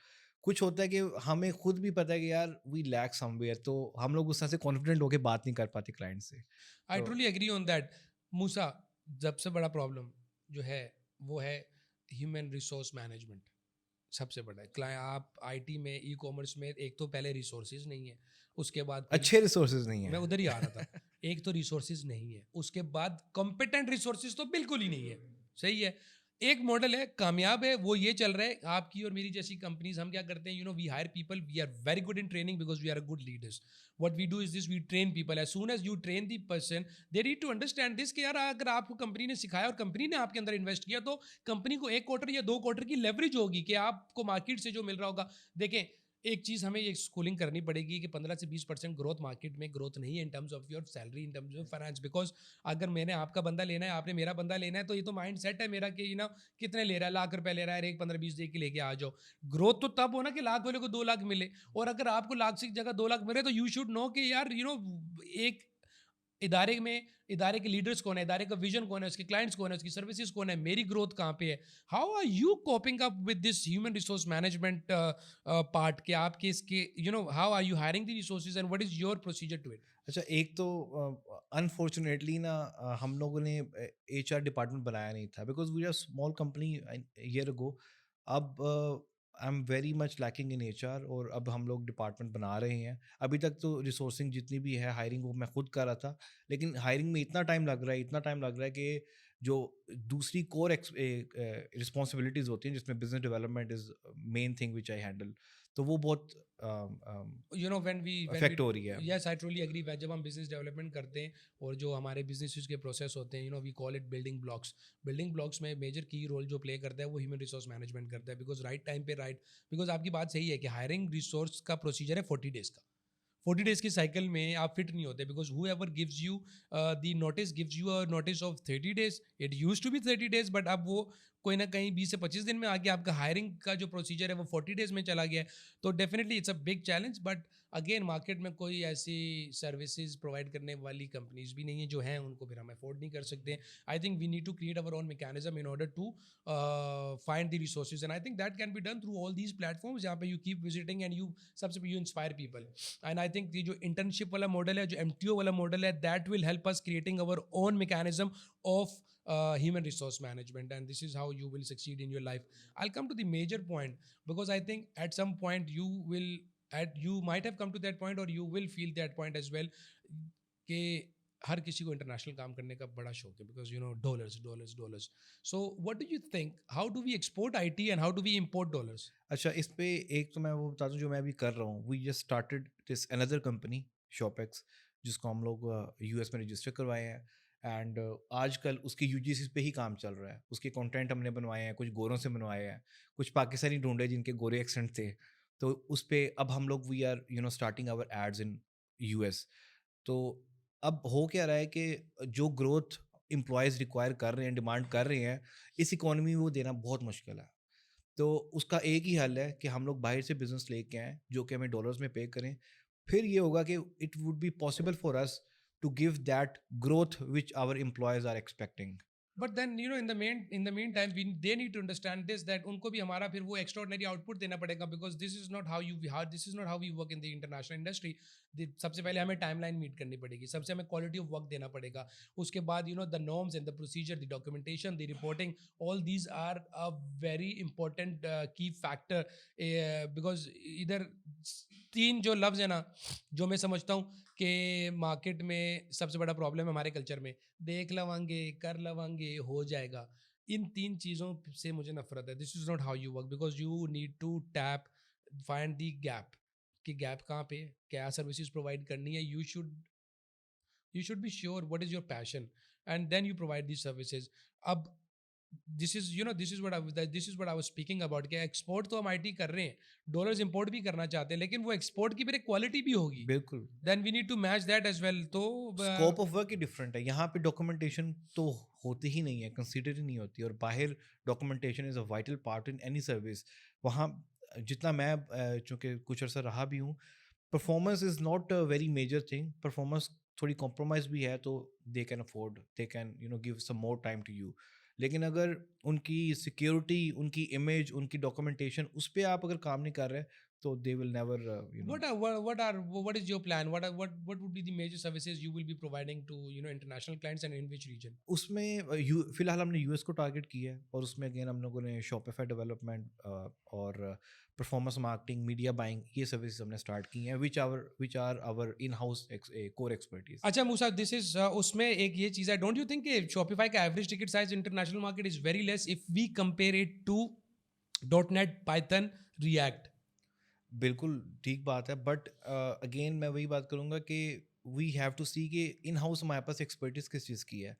कुछ होता है कि हमें खुद भी पता है कि यार वी लैक समवेयर, तो हम लोग उस तरह से कॉन्फिडेंट होकर बात नहीं कर पाते क्लाइंट से। I truly agree on that Musa. सबसे बड़ा प्रॉब्लम जो है वो है ह्यूमन रिसोर्स मैनेजमेंट। सबसे बड़ा क्लाइंट, आप आईटी में, ई कॉमर्स में, एक तो पहले रिसोर्सेज नहीं है, उसके बाद अच्छे रिसोर्सेज नहीं है। मैं उधर ही आ रहा था। एक तो रिसोर्सेज नहीं है, उसके बाद कॉम्पिटेंट रिसोर्सेज तो बिल्कुल ही नहीं है। सही है, एक मॉडल है कामयाब है, वो ये चल रहा है। आपकी और मेरी जैसी कंपनीज, हम क्या करते हैं, we hire people, we are very good in training because we are a good leaders. What we do is this, we train people. As soon as you train the person, they need to understand this कि यार अगर आपको company ने सिखाया और company ने आपके अंदर इन्वेस्ट किया, तो कंपनी को 1 क्वार्टर या 2 क्वार्टर की लेवरेज होगी कि आपको मार्केट से जो मिल रहा होगा। देखें, एक चीज़ हमें ये स्कूलिंग करनी पड़ेगी कि 15 से 20% ग्रोथ मार्केट में ग्रोथ नहीं है in terms of your salary, in terms of finance. Because अगर मैंने आपका बंदा लेना है, आपने मेरा बंदा लेना है, तो ये तो माइंड सेट है मेरा कि कितने ले रहा है, लाख रुपए ले रहा है, एक 15-20 दे के लेके आ जाओ। ग्रोथ तो तब हो ना कि लाख वाले को 2 लाख मिले, और अगर आपको लाख की जगह 2 लाख मिले, तो यू शुड नो कि यार एक इदारे के लीडर्स कौन है, इदारे का विजन कौन है, उसके क्लाइंट्स कौन है, उसकी सर्विसेज कौन है, मेरी ग्रोथ कहाँ पे है। How are you coping up with this human resource management part के आपके इसके how are you hiring the resources and what is your procedure to it? अच्छा, एक तो अनफॉर्चुनेटली ना हम लोगों ने HR डिपार्टमेंट बनाया नहीं था, because we are small company year ago. अब I am very much lacking in HR, और अब हम लोग डिपार्टमेंट बना रहे हैं। अभी तक तो रिसोर्सिंग जितनी भी है, हायरिंग, वो मैं खुद कर रहा था, लेकिन हायरिंग में इतना टाइम लग रहा है कि जो दूसरी कोर रिस्पॉन्सिबिलिटीज़ होती हैं जिसमें business development is main thing which I handle, तो वो बहुत अफेक्ट हो रही है। Yes, I truly agree. जब हम बिजनेस डेवलपमेंट करते हैं और जो हमारे बिजनेस के प्रोसेस होते हैं, we call it building blocks में मेजर की रोल जो प्ले करता है वो ह्यूमन रिसोर्स मैनेजमेंट करता है। बिकॉज राइट टाइम पे बिकॉज आपकी बात सही है कि हायरिंग रिसोर्स का प्रोसीजर है 40 डेज का। 40 डेज की साइकिल में आप फिट नहीं होते, because whoever gives you the notice gives you a notice of 30 days. It use to be 30 days, but अब वो कोई ना कहीं 20 से 25 दिन में आ गया, आपका हायरिंग का जो प्रोसीजर है वो 40 डेज में चला गया है, तो definitely it's a big challenge. But again market में कोई ऐसी सर्विसेज प्रोवाइड करने वाली कंपनीज भी नहीं है, जो हैं उनको फिर हम अफोर्ड नहीं कर सकते। I think we need to create our own mechanism in order to find the resources, and I think that can be done through all these platforms जहाँ पे you keep visiting and you सबसे you inspire people. And I think ये जो internship वाला model है, जो MTO वाला model है, that will help us creating our own mechanism of human resource management, and this is how you will succeed in your life. I'll come to the major point, because I think at some point you might have come to that point, or you will feel that point as well, कि हर किसी को international काम करने का बड़ा शौक है, because dollars dollars dollars. So what do you think, how do we export IT and how do we import dollars? अच्छा, इस पे एक तो मैं वो बता दूं जो मैं अभी कर रहा हूँ। We just started this another company Shopex, जिसको हम लोग US में रजिस्टर करवाए हैं। एंड आजकल उसकी UGC पे ही काम चल रहा है। उसके कंटेंट हमने बनवाए हैं, कुछ गोरों से बनवाए हैं, कुछ पाकिस्तानी ढूंढे जिनके गोरे एक्सेंट थे, तो उस पे अब हम लोग we are starting our ads in US। तो अब हो क्या रहा है कि जो ग्रोथ एम्प्लॉयज़ रिक्वायर कर रहे हैं, डिमांड कर रहे हैं, इस इकोनॉमी में वो देना बहुत मुश्किल है। तो उसका एक ही हल है कि हम लोग बाहर से बिजनेस लेके आएँ, जो कि हमें डॉलर्स में पे करें। फिर ये होगा कि it would be possible for us to give that growth which our employees are expecting. But then in the meantime they need to understand this, that उनको भी हमारा फिर वो extraordinary output देना पड़ेगा, because this is not how we work in the international industry. सबसे पहले हमें टाइमलाइन मीट करनी पड़ेगी, सबसे हमें क्वालिटी ऑफ वर्क देना पड़ेगा, उसके बाद the norms and the procedure, the documentation, the reporting, all these are a very important key factor, because इधर 3 जो लफ्ज़ है ना, जो मैं समझता हूँ कि मार्केट में सबसे बड़ा प्रॉब्लम है हमारे कल्चर में, देख लवांगे, कर लवांगे, हो जाएगा। इन 3 चीज़ों से मुझे नफ़रत है। This is not how you work, because you need to find the gap, कि गैप कहाँ पे है, क्या सर्विसेज प्रोवाइड करनी है। You should be sure what is your passion, and then you provide these services. अब this is what I was speaking about, कि export तो हम IT कर रहे हैं, डॉलर्स इंपोर्ट भी करना चाहते हैं, लेकिन वो एक्सपोर्ट की फिर एक क्वालिटी भी होगी, बिल्कुल, then we need to match that as well. तो स्कोप ऑफ वर्क ही डिफरेंट है। यहाँ पे डॉक्यूमेंटेशन तो होती ही नहीं है, कंसीडर ही नहीं होती, और बाहर documentation is a vital part in any service. वहाँ जितना मैं चूँकि कुछ अर्सा रहा भी हूँ, performance is not a very major thing. Performance थोड़ी कॉम्प्रोमाइज़ भी है तो they can afford, they can give some more time to you. लेकिन अगर उनकी सिक्योरिटी, उनकी इमेज, उनकी डॉक्यूमेंटेशन, उस पे आप अगर काम नहीं कर रहे, तो they will never what is your plan, what would be the major services you will be providing to international clients, and in which region? उसमें फिलहाल हमने US को टारगेट किया है, और उसमें अगेन हम लोगों ने शॉपिफाई डेवलपमेंट और परफॉर्मेंस मार्केटिंग, मीडिया बाइंग, ये सर्विसेज हमने स्टार्ट की हैं, which are our in house core expertise. अच्छा मूसा, दिस इज उसमें एक ये चीज़ है, डोंट यू थिंक कि शॉपिफाई का average ticket size international market is very less if we compare it to .NET, Python, React? बिल्कुल ठीक बात है, बट अगेन मैं वही बात करूँगा कि वी हैव टू सी कि इन हाउस हमारे पास एक्सपर्टीज़ किस चीज़ की है।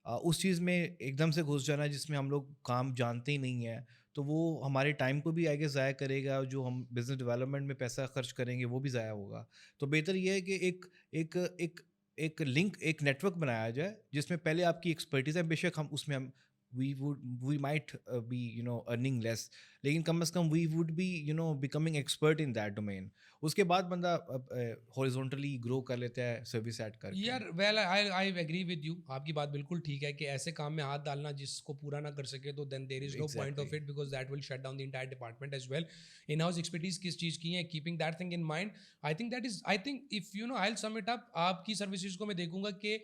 उस चीज़ में एकदम से घुस जाना जिसमें हम लोग काम जानते ही नहीं हैं, तो वो हमारे टाइम को भी आगे ज़ाया करेगा, जो हम बिज़नेस डेवलपमेंट में पैसा खर्च करेंगे वो भी ज़ाया होगा। तो बेहतर ये है कि एक एक एक लिंक, एक नेटवर्क बनाया जाए, जिसमें पहले आपकी एक्सपर्टीज़ है, बेशक हम उसमें हम we might be earning less, लेकिन कम से कम we would be becoming expert in that domain. उसके बाद बंदा हॉरिजॉन्टली ग्रो कर लेता है सर्विस ऐड करके। यार well, I agree with you, आपकी बात बिल्कुल ठीक है कि ऐसे काम में हाथ डालना जिसको पूरा ना कर सके, तो then there is no point of exactly, it, because that will shut down the entire department as well. In house expertise किस चीज़ की है, keeping that thing in mind, I think if I will sum it up, आपकी services को मैं देखूंगा कि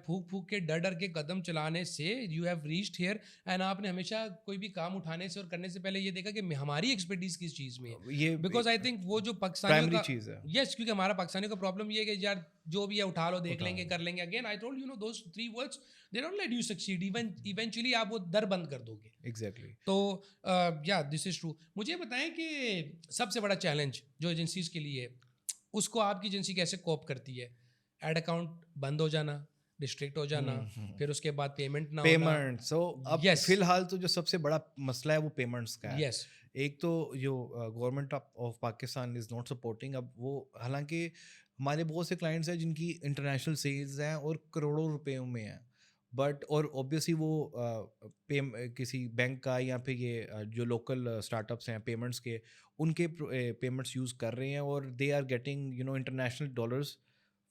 फूक फूक के डर डर के कदम चलाने से you have reached here, and आपने हमेशा कोई भी काम उठाने से और करने से पहले ये देखा कि हमारी एक्सपर्टीज किस चीज़ में है। ये बिकॉज आई थिंक वो जो पाकिस्तानियों प्राइमरी का, चीज़ है। यस, क्योंकि हमारा पाकिस्तानियों का प्रॉब्लम ये है कि यार जो भी है उठा लो, देख उठा लेंगे, लो। कर लेंगे। Again I told those 3 words, they don't let you succeed, eventually आप वो दर बंद कर दोगे। एग्जैक्टली। तो या दिस इज ट्रू। मुझे बताएं कि सबसे बड़ा चैलेंज जो एजेंसीज के लिए है, उसको आपकी एजेंसी कैसे कोप करती है? एड अकाउंट बंद हो जाना, डिस्ट्रिक्ट हो जाना, फिर उसके बाद पेमेंट ना होना। पेमेंट, सो अब यस, फिलहाल तो जो सबसे बड़ा मसला है वो पेमेंट्स का है। यस, एक तो जो government of Pakistan is not supporting. अब वो, हालांकि हमारे बहुत से क्लाइंट्स हैं जिनकी इंटरनेशनल सेल्स हैं और करोड़ों रुपयों में हैं, बट और ऑब्वियसली वो किसी बैंक का या फिर ये जो लोकल स्टार्टअप्स हैं पेमेंट्स के, उनके पेमेंट्स यूज़ कर रहे हैं और they are getting international dollars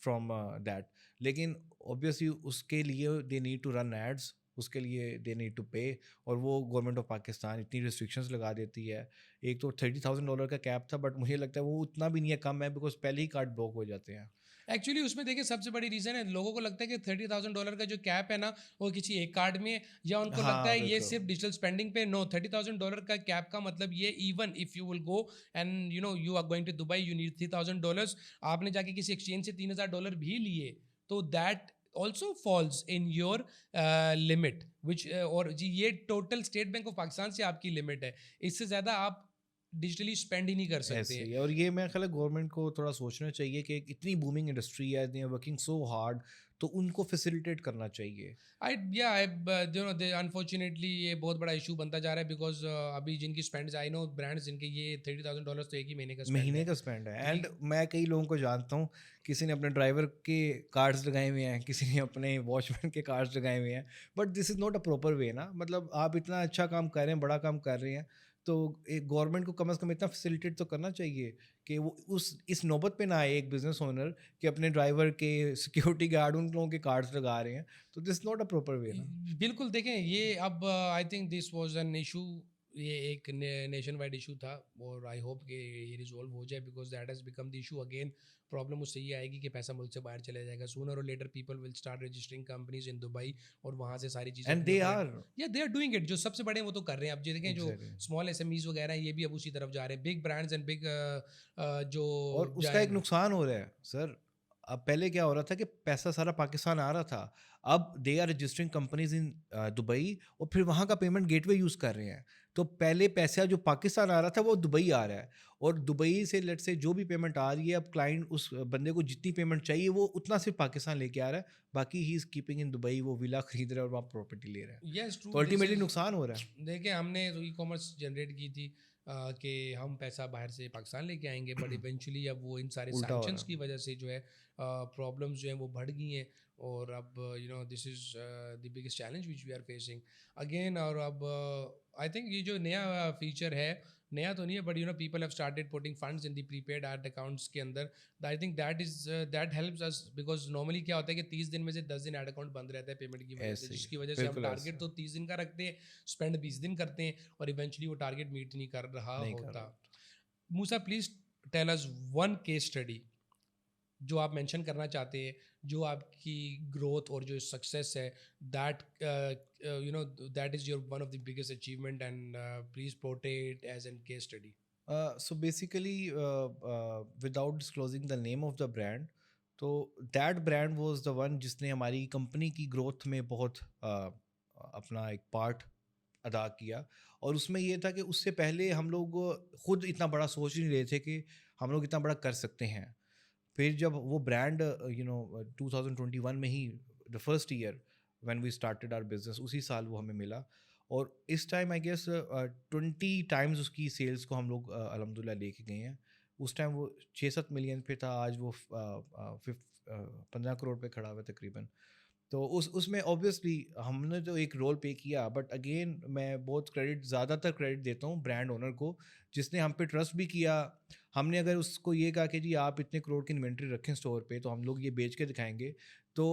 from that. लेकिन ऑब्वियसली उसके लिए they need to run ads, उसके लिए दे नीड टू पे, और वो गवर्नमेंट ऑफ पाकिस्तान इतनी रिस्ट्रिक्शंस लगा देती है। एक तो $30,000 का कैप था, बट मुझे लगता है वो उतना भी नहीं है, कम है, बिकॉज पहले ही कार्ड ब्लॉक हो जाते हैं। एक्चुअली उसमें देखिए सबसे बड़ी रीज़न है, लोगों को लगता है कि $30,000 का जो कैप है ना, वो किसी एक कार्ड में है, या उनको लगता हाँ है ये बिल्कुल। सिर्फ डिजिटल स्पेंडिंग पे। नो, $30,000 का कैप का मतलब ये, even if you will go and you are going to Dubai, you need $3,000, आपने जाके किसी एक्सचेंज से $3,000 भी लिए, तो that also falls in your limit, which और जी ये total State Bank of Pakistan से आपकी लिमिट है, इससे ज़्यादा आप डिजिटली स्पेंड ही नहीं कर सकते ऐसे हैं। ही है, और ये मेरा ख्याल है गवर्नमेंट को थोड़ा सोचना चाहिए कि एक इतनी बूमिंग इंडस्ट्री है, they are working so hard, तो उनको फैसिलिटेट करना चाहिए। आई दे अनफॉर्चुनेटली ये बहुत बड़ा इशू बनता जा रहा है, बिकॉज अभी जिनकी स्पेंड, आई नो ब्रांड्स जिनके ये $30,000 तो एक ही महीने का स्पेंड महीने है। का स्पेंड है, एंड ठीक। मैं कई लोगों को जानता हूँ, किसी ने अपने ड्राइवर के कार्ड्स लगाए हुए हैं, किसी ने अपने वॉचमैन के कार्ड्स लगाए हुए हैं, but this is not a proper way ना। मतलब आप इतना अच्छा काम कर रहे हैं, बड़ा काम कर रहे हैं, तो एक गवर्नमेंट को कम से कम इतना फैसिलिटेट तो करना चाहिए कि वो उस इस नौबत पे ना आए एक बिजनेस ओनर कि अपने ड्राइवर के सिक्योरिटी गार्ड उन लोगों के कार्ड्स लगा रहे हैं, तो this not a proper way ना। बिल्कुल देखें, ये अब I think this was an issue, ये एक नेशन वाइड इशू था, और आई होप कि ये रिजॉल्व हो जाए, because that has become the issue again. Problem उससे ये आएगी कि पैसा मुल्क से बाहर चला जाएगा, सूनर और later people will start registering companies in Dubai, और वहाँ से सारी चीज़ें एंड अपने दे ऊपर, आर या दे आर डूइंग इट, जो सबसे बड़े हैं वो तो कर रहे हैं। अब जो देखें, जो एग्जैक्टली। स्मॉल एसएमईज वगैरह हैं, ये भी अब उसी तरफ जा रहे हैं, बिग ब्रांड्स एंड बिग जो और उसका एक नुकसान हो रहा है सर। अब पहले क्या हो रहा था कि पैसा सारा पाकिस्तान आ रहा था, अब they are registering companies in Dubai, और फिर वहाँ का पेमेंट गेटवे यूज़ कर रहे हैं। तो पहले पैसा जो पाकिस्तान आ रहा था वो दुबई आ रहा है, और दुबई से लेट से जो भी पेमेंट आ रही है, अब क्लाइंट उस बंदे को जितनी पेमेंट चाहिए वो उतना सिर्फ पाकिस्तान लेके आ रहा है, बाकी he is keeping in Dubai, वो विला खरीद रहा है और वहाँ प्रॉपर्टी ले रहा है। यस ट्रू, तो दिस अल्टीमेटली इज, नुकसान हो रहा है। देखिए हमने तो ई कॉमर्स जनरेट की थी कि हम पैसा बाहर से पाकिस्तान लेके आएंगे, बट इवेंचुअली अब वो इन सारे उल्टा हो सैंक्शंस रहा की वजह से जो है प्रॉब्लम्स जो हैं वो बढ़ गई हैं, और अब this is the biggest challenge which we are facing again. और अब आई थिंक ये जो नया फीचर है, नया तो नहीं है, but people have started putting funds in the prepaid ad accounts के अंदर। I think that helps us, because normally क्या होता है कि 30 दिन में से 10 दिन एड अकाउंट बंद रहता है पेमेंट की है। वजह से, ऐसे ही जिसकी है, वजह से हम बिल्कुल टारगेट ऐसे तो 30 दिन का रखते हैं, स्पेंड 20 दिन करते हैं, और इवेंचुअली वो टारगेट मीट नहीं कर रहा नहीं कर होता। रहा। Musa please tell us one case study जो आप मेंशन करना चाहते हैं, जो आपकी ग्रोथ और जो सक्सेस है, that that is your one of the biggest achievement, and please portrait as an case study. So basically, without disclosing the name of the brand, तो that brand was the one जिसने हमारी company की growth में बहुत अपना एक part अदा किया। और उसमें ये था कि उससे पहले हम लोग खुद इतना बड़ा सोच ही नहीं रहे थे कि हम लोग इतना बड़ा कर सकते हैं। फिर जब वो ब्रांड 2021 में ही, the first year when we started our business, उसी साल वो हमें मिला, और इस टाइम आई गेस 20 टाइम्स उसकी सेल्स को हम लोग अल्हम्दुलिल्लाह लेके गए हैं। उस टाइम वो 6-7 मिलियन पे था, आज वो 15 करोड़ पे खड़ा हुआ है तकरीबन। तो उसमें ऑब्वियसली हमने तो एक रोल प्ले किया, बट अगेन मैं बहुत ज़्यादातर क्रेडिट देता हूँ ब्रांड ओनर को, जिसने हम पे ट्रस्ट भी किया। हमने अगर उसको ये कहा कि जी आप इतने करोड़ की इन्वेंट्री रखें स्टोर पे, तो हम लोग ये बेच के दिखाएंगे, तो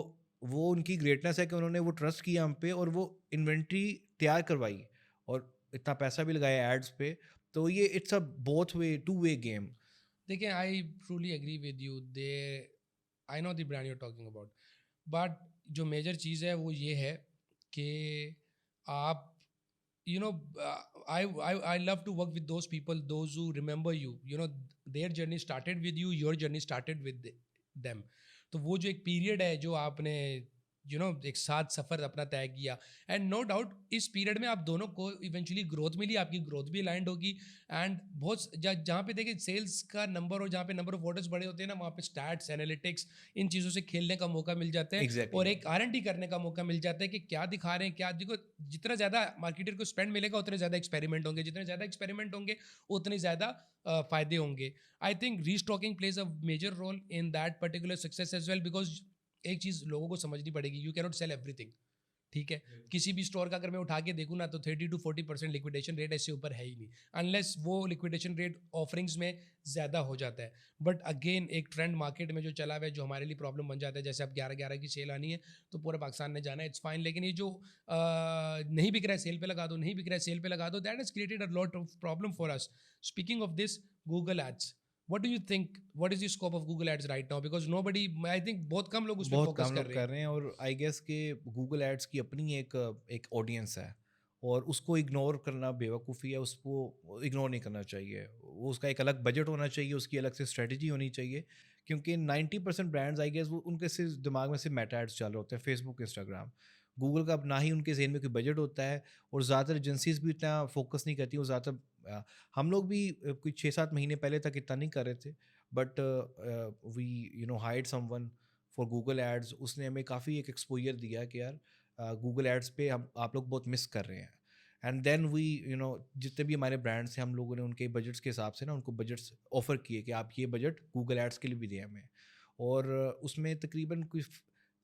वो उनकी ग्रेटनेस है कि उन्होंने वो ट्रस्ट किया हम पे, और वो इन्वेंट्री तैयार करवाई, और इतना पैसा भी लगाया एड्स पे। तो ये it's a both way, two way game. देखिए, I truly agree with you, they I know the brand you are talking about, but जो मेजर चीज़ है वो ये है कि आप you know I love to work with those people, those who remember you, their journey started with you, your journey started with them। तो वो जो एक पीरियड है जो आपने एक साथ सफ़र अपना तय किया, एंड नो डाउट इस पीरियड में आप दोनों को इवेंचुअली ग्रोथ मिली, आपकी ग्रोथ भी अलाइंड होगी, एंड बहुत जहाँ पे देखिए सेल्स का नंबर और जहाँ पे नंबर ऑफ ऑर्डर्स बड़े होते हैं ना, वहाँ पे स्टैट्स, एनालिटिक्स, इन चीज़ों से खेलने का मौका मिल जाता है, एग्जैक्टली। और एक R&D करने का मौका मिल जाता है कि क्या दिखा रहे हैं, क्या देखो, जितना ज़्यादा मार्केटर को स्पेंड मिलेगा उतने ज़्यादा एक्सपेरिमेंट होंगे, जितने ज़्यादा एक्सपेरिमेंट होंगे उतने ज़्यादा फ़ायदे होंगे। I think restocking plays a major role in that particular success as well, because एक चीज़ लोगों को समझनी पड़ेगी, यू कैनॉट सेल एवरीथिंग। ठीक है, किसी भी स्टोर का अगर मैं उठा के देखूँ ना तो 30 to 40% लिक्विडेशन रेट ऐसे ऊपर है ही नहीं, अनलेस वो लिक्विडेशन रेट ऑफरिंग्स में ज़्यादा हो जाता है। बट अगेन एक ट्रेंड मार्केट में जो चला हुआ है जो हमारे लिए प्रॉब्लम बन जाता है, जैसे अब 11/11 की सेल आनी है तो पूरे पाकिस्तान ने जाना है, इट्स फाइन, लेकिन ये जो नहीं बिक रहा है सेल पे लगा दो, नहीं बिक रहा है सेल पे लगा दो, that has created a lot of problem for us. Speaking of this, Google ads, what do you think, what is the scope of Google ads right now, because nobody, I think बहुत कम लोग उस पर बहुत focus कम कर लोग रहे कर हैं। रहे हैं, और आई गेस कि गूगल एड्स की अपनी एक ऑडियंस है, और उसको इग्नोर करना बेवकूफ़ी है, उसको इग्नोर नहीं करना चाहिए। वो उसका एक अलग बजट होना चाहिए, उसकी अलग से स्ट्रेटजी होनी चाहिए, क्योंकि 90% ब्रांड्स आई गेस वो उनके सिर्फ दिमाग में सिर्फ मेटा एड्स चल रहे होते हैं, फेसबुक, इंस्टाग्राम। गूगल का अब ना ही उनके ज़हन में कोई बजट होता है, और ज़्यादातर एजेंसीज़ भी इतना फोकस नहीं करती। वो ज़्यादातर हम लोग भी कोई 6-7 महीने पहले तक इतना नहीं कर रहे थे, but we hired someone for Google ads. उसने हमें काफ़ी एक एक्सपोजर दिया कि यार गूगल एड्स पे हम आप लोग बहुत मिस कर रहे हैं। एंड देन वी जितने भी हमारे ब्रांड्स हैं, हम लोगों ने उनके बजट्स के हिसाब से ना उनको बजट्स ऑफ़र किए कि आप ये बजट गूगल एड्स के लिए भी दें हमें। और उसमें तकरीबन कोई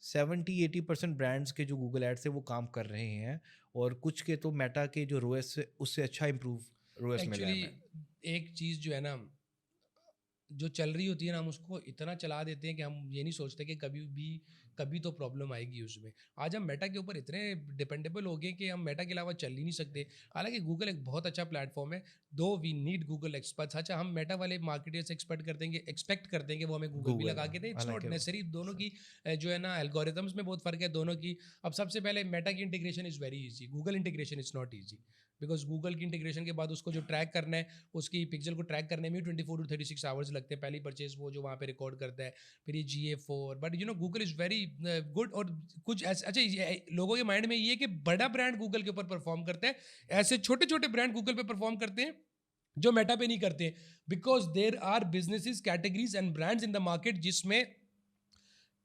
70-80% ब्रांड्स के जो गूगल एड्स है वो काम कर रहे हैं, और कुछ के तो मेटा के जो रोएस है उससे अच्छा इम्प्रूव रोएस मिला है एक्चुअली हमें। एक चीज़ जो है ना, जो चल रही होती है ना, हम उसको इतना चला देते हैं कि हम ये नहीं सोचते कि कभी तो प्रॉब्लम आएगी उसमें। आज हम मेटा के ऊपर इतने डिपेंडेबल हो गए कि हम मेटा के अलावा चल ही नहीं सकते। हालांकि गूगल एक बहुत अच्छा प्लेटफॉर्म है, दो वी नीड गूगल एक्सपर्ट्स। अच्छा, हम मेटा वाले मार्केटर्स एक्सपेक्ट करते हैं कि वो हमें गूगल भी गूगल लगा के दे, इट्स नॉट हालांकि नेसेसरी। दोनों की जो है ना एल्गोरिथम्स में बहुत फ़र्क है दोनों की। अब सबसे पहले मेटा की integration is very easy, Google integration is not easy, because Google की इंटीग्रेशन के बाद उसको जो ट्रैक करना है, उसकी पिक्सल को ट्रैक करने में 24 to 36 आवर्स लगते हैं। पहली परचेज वो जो वहाँ पे रिकॉर्ड करता है, फिर ये GA4। But Google is very good. और कुछ ऐसे, अच्छा लोगों के माइंड में ये है कि बड़ा ब्रांड गूगल के ऊपर परफॉर्म करता है, ऐसे छोटे छोटे ब्रांड गूगल पे परफॉर्म करते हैं जो मेटा पे नहीं करते, because there are businesses, categories and brands in the market जिसमें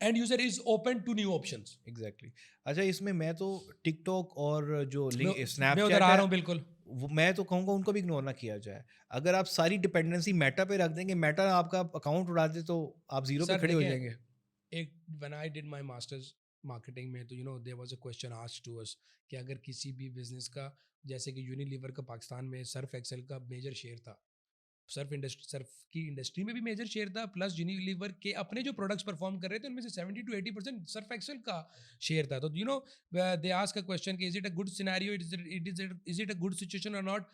and user is open to new options. Exactly. अच्छा, इसमें मैं तो टिकटॉक और जो मैं उधर स्नैपचैट आ है, रहा हूँ बिल्कुल। मैं तो कहूँगा उनको भी इग्नोर ना किया जाए। अगर आप सारी डिपेंडेंसी मेटा पे रख देंगे, मेटा आपका अकाउंट उड़ा दे, तो आप जीरो पे सर खड़े हो देखें, जाएंगे। एक when I did my masters marketing में, तो there was a question asked to us कि अगर किसी भी बिजनेस का, जैसे कि यूनिलीवर का पाकिस्तान में सर्फ एक्सेल का मेजर शेयर था, सर्फ की इंडस्ट्री में भी मेजर शेयर था, प्लस यूनिलीवर के अपने जो प्रोडक्ट्स परफॉर्म कर रहे थे उनमें से 70 to 80% सर्फ एक्सेल का शेयर था। तो दे आस्क अ क्वेश्चन कि is it a good scenario, is it a good situation और not?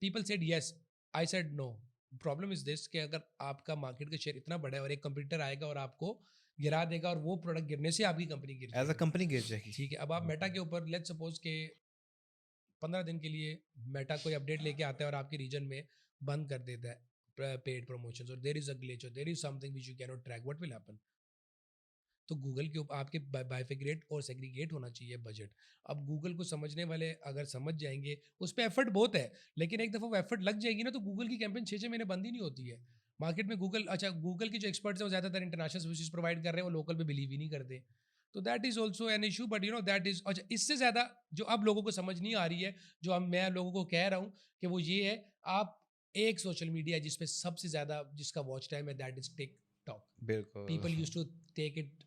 People said yes, I said no. Problem is this कि अगर आपका मार्केट का शेयर इतना बड़ा है और एक कंपटीटर आएगा और आपको गिरा देगा, और वो प्रोडक्ट गिरने से आपकी कंपनी गिर एज अ जाएगी। कंपनी गिर जाएगी। ठीक है, अब आप मेटा के ऊपर लेट्स सपोज के 15 दिन के लिए मेटा कोई अपडेट लेके आता है और आपके रीजन में बंद कर देता है पेड प्रमोशंस, और देयर इज अ ग्लिच और there is something which you can not track, what will happen? तो गूगल के ऊपर आपके बाइफिग्रेट और सेग्रीगेट होना चाहिए बजट। अब गूगल को समझने वाले अगर समझ जाएंगे, उस पर एफर्ट बहुत है, लेकिन एक दफ़ा वो एफर्ट लग जाएगी ना, तो गूगल की कैंपेन 6-6 महीने बंद ही नहीं होती है मार्केट में। गूगल, अच्छा गूगल के जो एक्सपर्ट्स हैं वो ज़्यादातर इंटरनेशनल सर्विसेज प्रोवाइड कर रहे हैं, वो लोकल पे बिलीव ही नहीं करते। तो that is also an issue, but that is, अच्छा इससे ज़्यादा जो अब लोगों को समझ नहीं आ रही है, जो अब मैं लोगों को कह रहा हूँ कि वो ये है, आप एक सोशल मीडिया जिसपे सबसे ज़्यादा जिसका वॉच टाइम है, दैट इज़ टिकटॉक। बिल्कुल। People use to take it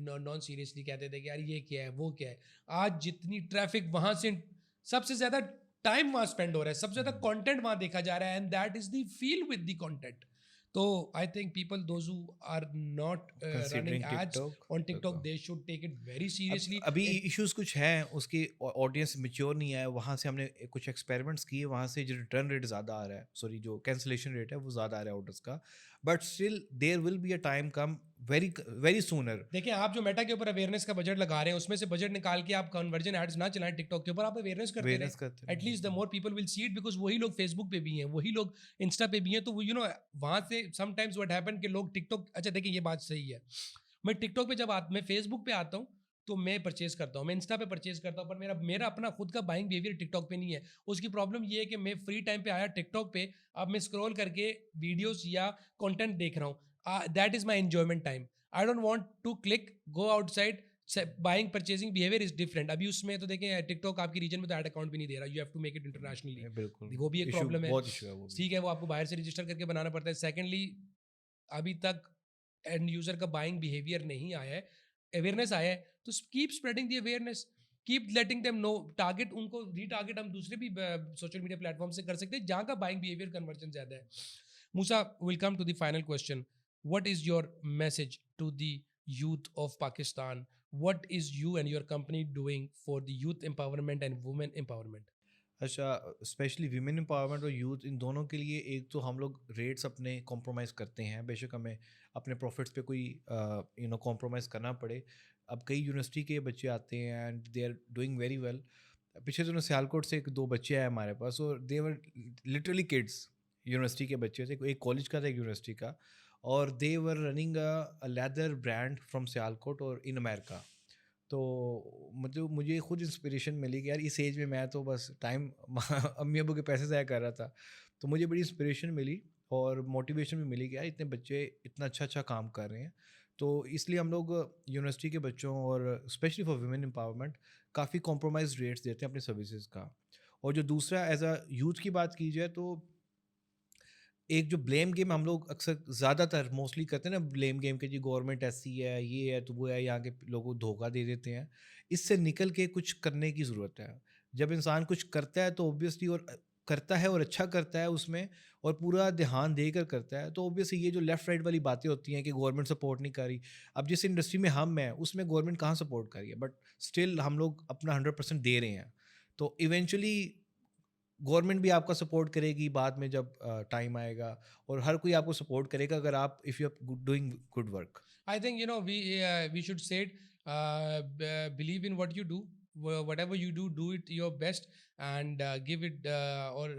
non seriously, कहते थे कि यार ये क्या है वो क्या है। आज जितनी ट्रैफिक वहां से, सबसे ज्यादा टाइम वहां स्पेंड हो रहा है, सबसे ज्यादा कंटेंट वहां देखा जा रहा है, and that is the feel with the content. तो I think people those who are not running considering ads TikTok. On TikTok, they should take it very अब सीरियसली। अभी इश्यूज कुछ हैं, उसकी ऑडियंस मेच्योर नहीं है, वहाँ से हमने कुछ एक्सपेरिमेंट्स किए, वहाँ से जो रिटर्न रेट ज़्यादा आ रहा है, सॉरी जो कैंसिलेशन रेट है वो ज़्यादा आ रहा है ऑर्डर्स का, but still there will be a time come very very sooner. देखिए, आप जो मेटा के ऊपर अवेयरनेस का बजट लगा रहे हैं, उसमें से बजट निकाल के आप कन्वर्जन एड्स ना चलाएं टिकटॉक के ऊपर, आप अवेयरनेस करते अवेयरनेस करते रहे। हैं। At least the more people will see it, because वही लोग फेसबुक पे भी हैं, वही लोग इंस्टा पे भी हैं, तो वो वहां से समटाइम्स व्हाट हैपन कि लोग टिकटॉक, अच्छा देखिए ये बात सही है, मैं टिकटॉक पे जब मैं फेसबुक पे आता हूँ तो मैं परचेज करता हूँ, मैं इंस्टा पे परचेज करता हूँ, पर मेरा मेरा अपना खुद का बाइंग बिहेवियर टिकटॉक पे नहीं है। उसकी प्रॉब्लम ये है कि मैं फ्री टाइम पे आया टिकटॉक पे, अब मैं स्क्रॉल करके वीडियोस या कंटेंट देख रहा हूँ, that is my enjoyment time. I don't want to click go outside. Buying purchasing behaviour is different. अभी उसमें तो देखें टिकटॉक आपकी रीजन में तो ऐड अकाउंट भी नहीं दे रहा, you have to make it internationally, बिल्कुल। वो भी एक इशू प्रॉब्लम है। बहुत इशू है वो भी। ठीक है, वो आपको बाहर से रजिस्टर करके बनाना पड़ता है। सेकेंडली, अभी तक एंड यूजर का बाइंग बिहेवियर नहीं आया है, अवेयरनेस आया है, तो keep spreading the awareness. Keep letting them know, target उनको रीटारगेट हम दूसरे भी सोशल मीडिया प्लेटफॉर्म से कर सकते हैं जहाँ का बाइंग बिहेवियर कन्वर्जन ज़्यादा है. Musa, we'll come to the final question. What is your message to the youth of Pakistan? What is you and your company doing for the youth empowerment and women empowerment? अच्छा, specially women empowerment और youth, इन दोनों के लिए एक तो हम लोग rates अपने कॉम्प्रोमाइज़ करते हैं, बेशक हमें अपने प्रॉफिट्स पे कोई कॉम्प्रोमाइज़ करना पड़े. अब कई यूनिवर्सिटी के बच्चे आते हैं and they are doing very well. पिछले दिनों सियालकोट से एक दो बच्चे आए हमारे पास और they were literally kids, university के बच्चे थे, एक कॉलेज का था एक यूनिवर्सिटी का, और they were running a leather brand from Sialkot और इन अमेरिका. तो मतलब मुझे खुद इंस्पिरेशन मिली कि यार इस एज में मैं तो बस टाइम अम्मी अबू के पैसे ज़ाया कर रहा था. तो मुझे बड़ी इंस्पिरेशन मिली और मोटिवेशन भी मिली कि यार इतने बच्चे इतना अच्छा अच्छा काम कर रहे हैं. तो इसलिए हम लोग यूनिवर्सिटी के बच्चों और स्पेशली फॉर वुमेन एम्पावरमेंट काफ़ी कॉम्प्रोमाइज रेट्स देते हैं अपनी सर्विसेज का. और जो दूसरा एज अ यूथ की बात की जाए तो एक जो ब्लेम गेम हम लोग अक्सर ज़्यादातर मोस्टली करते हैं ना, ब्लेम गेम के जी गवर्नमेंट ऐसी है, ये है, तो वो है, यहाँ के लोगों को धोखा दे देते हैं. इससे निकल के कुछ करने की ज़रूरत है. जब इंसान कुछ करता है तो ऑब्वियसली, और करता है और अच्छा करता है उसमें, और पूरा ध्यान देकर करता है, तो ऑब्वियसली ये जो लेफ़्ट राइट वाली बातें होती हैं कि गवर्नमेंट सपोर्ट नहीं कर रही. अब जिस इंडस्ट्री में हम हैं उसमें गवर्नमेंट कहाँ सपोर्ट कर रही है, बट स्टिल हम लोग अपना 100% दे रहे हैं. तो इवेंचुअली गवर्नमेंट भी आपका सपोर्ट करेगी बाद में जब टाइम आएगा, और हर कोई आपको सपोर्ट करेगा अगर आप if you are doing good work. I think we should say it. Believe in what you do. Whatever you do, do it your best and give it or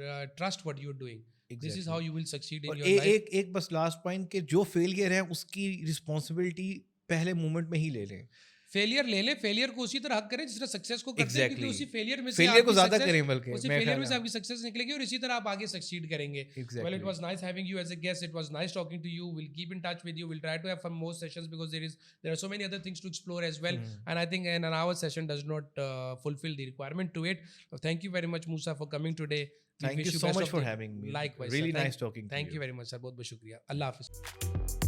trust what you're doing. This is how you will succeed in और your life. एक बस last point कि जो failure है उसकी responsibility पहले moment में ही ले लें. फेलियर ले ले, फेलियर को उसी तरह हक करें जिस तरह सक्सेस को करते हैं, क्योंकि Exactly. उसी फेलियर में से फेलियर को आपकी ज़्यादा success- करें बल्कि उसी मेरे फेलियर ख्याल में से में. आपकी सक्सेस निकलेगी और इसी तरह आप आगे सक्सीड करेंगे. Exactly. Well, it was nice having you as a guest. It was nice talking to you. We'll keep in touch with you. We'll try to have some more sessions because there are so many other things to explore as well. And I think an hour session does not fulfill the requirement to it. So thank you very much, Musa, for coming today. We Thank wish you so best much of for the- having me. Likewise. Really sir. nice talking to Thank you. you very much, sir. बहुत बहुत शुक्रिया. Allah Hafiz.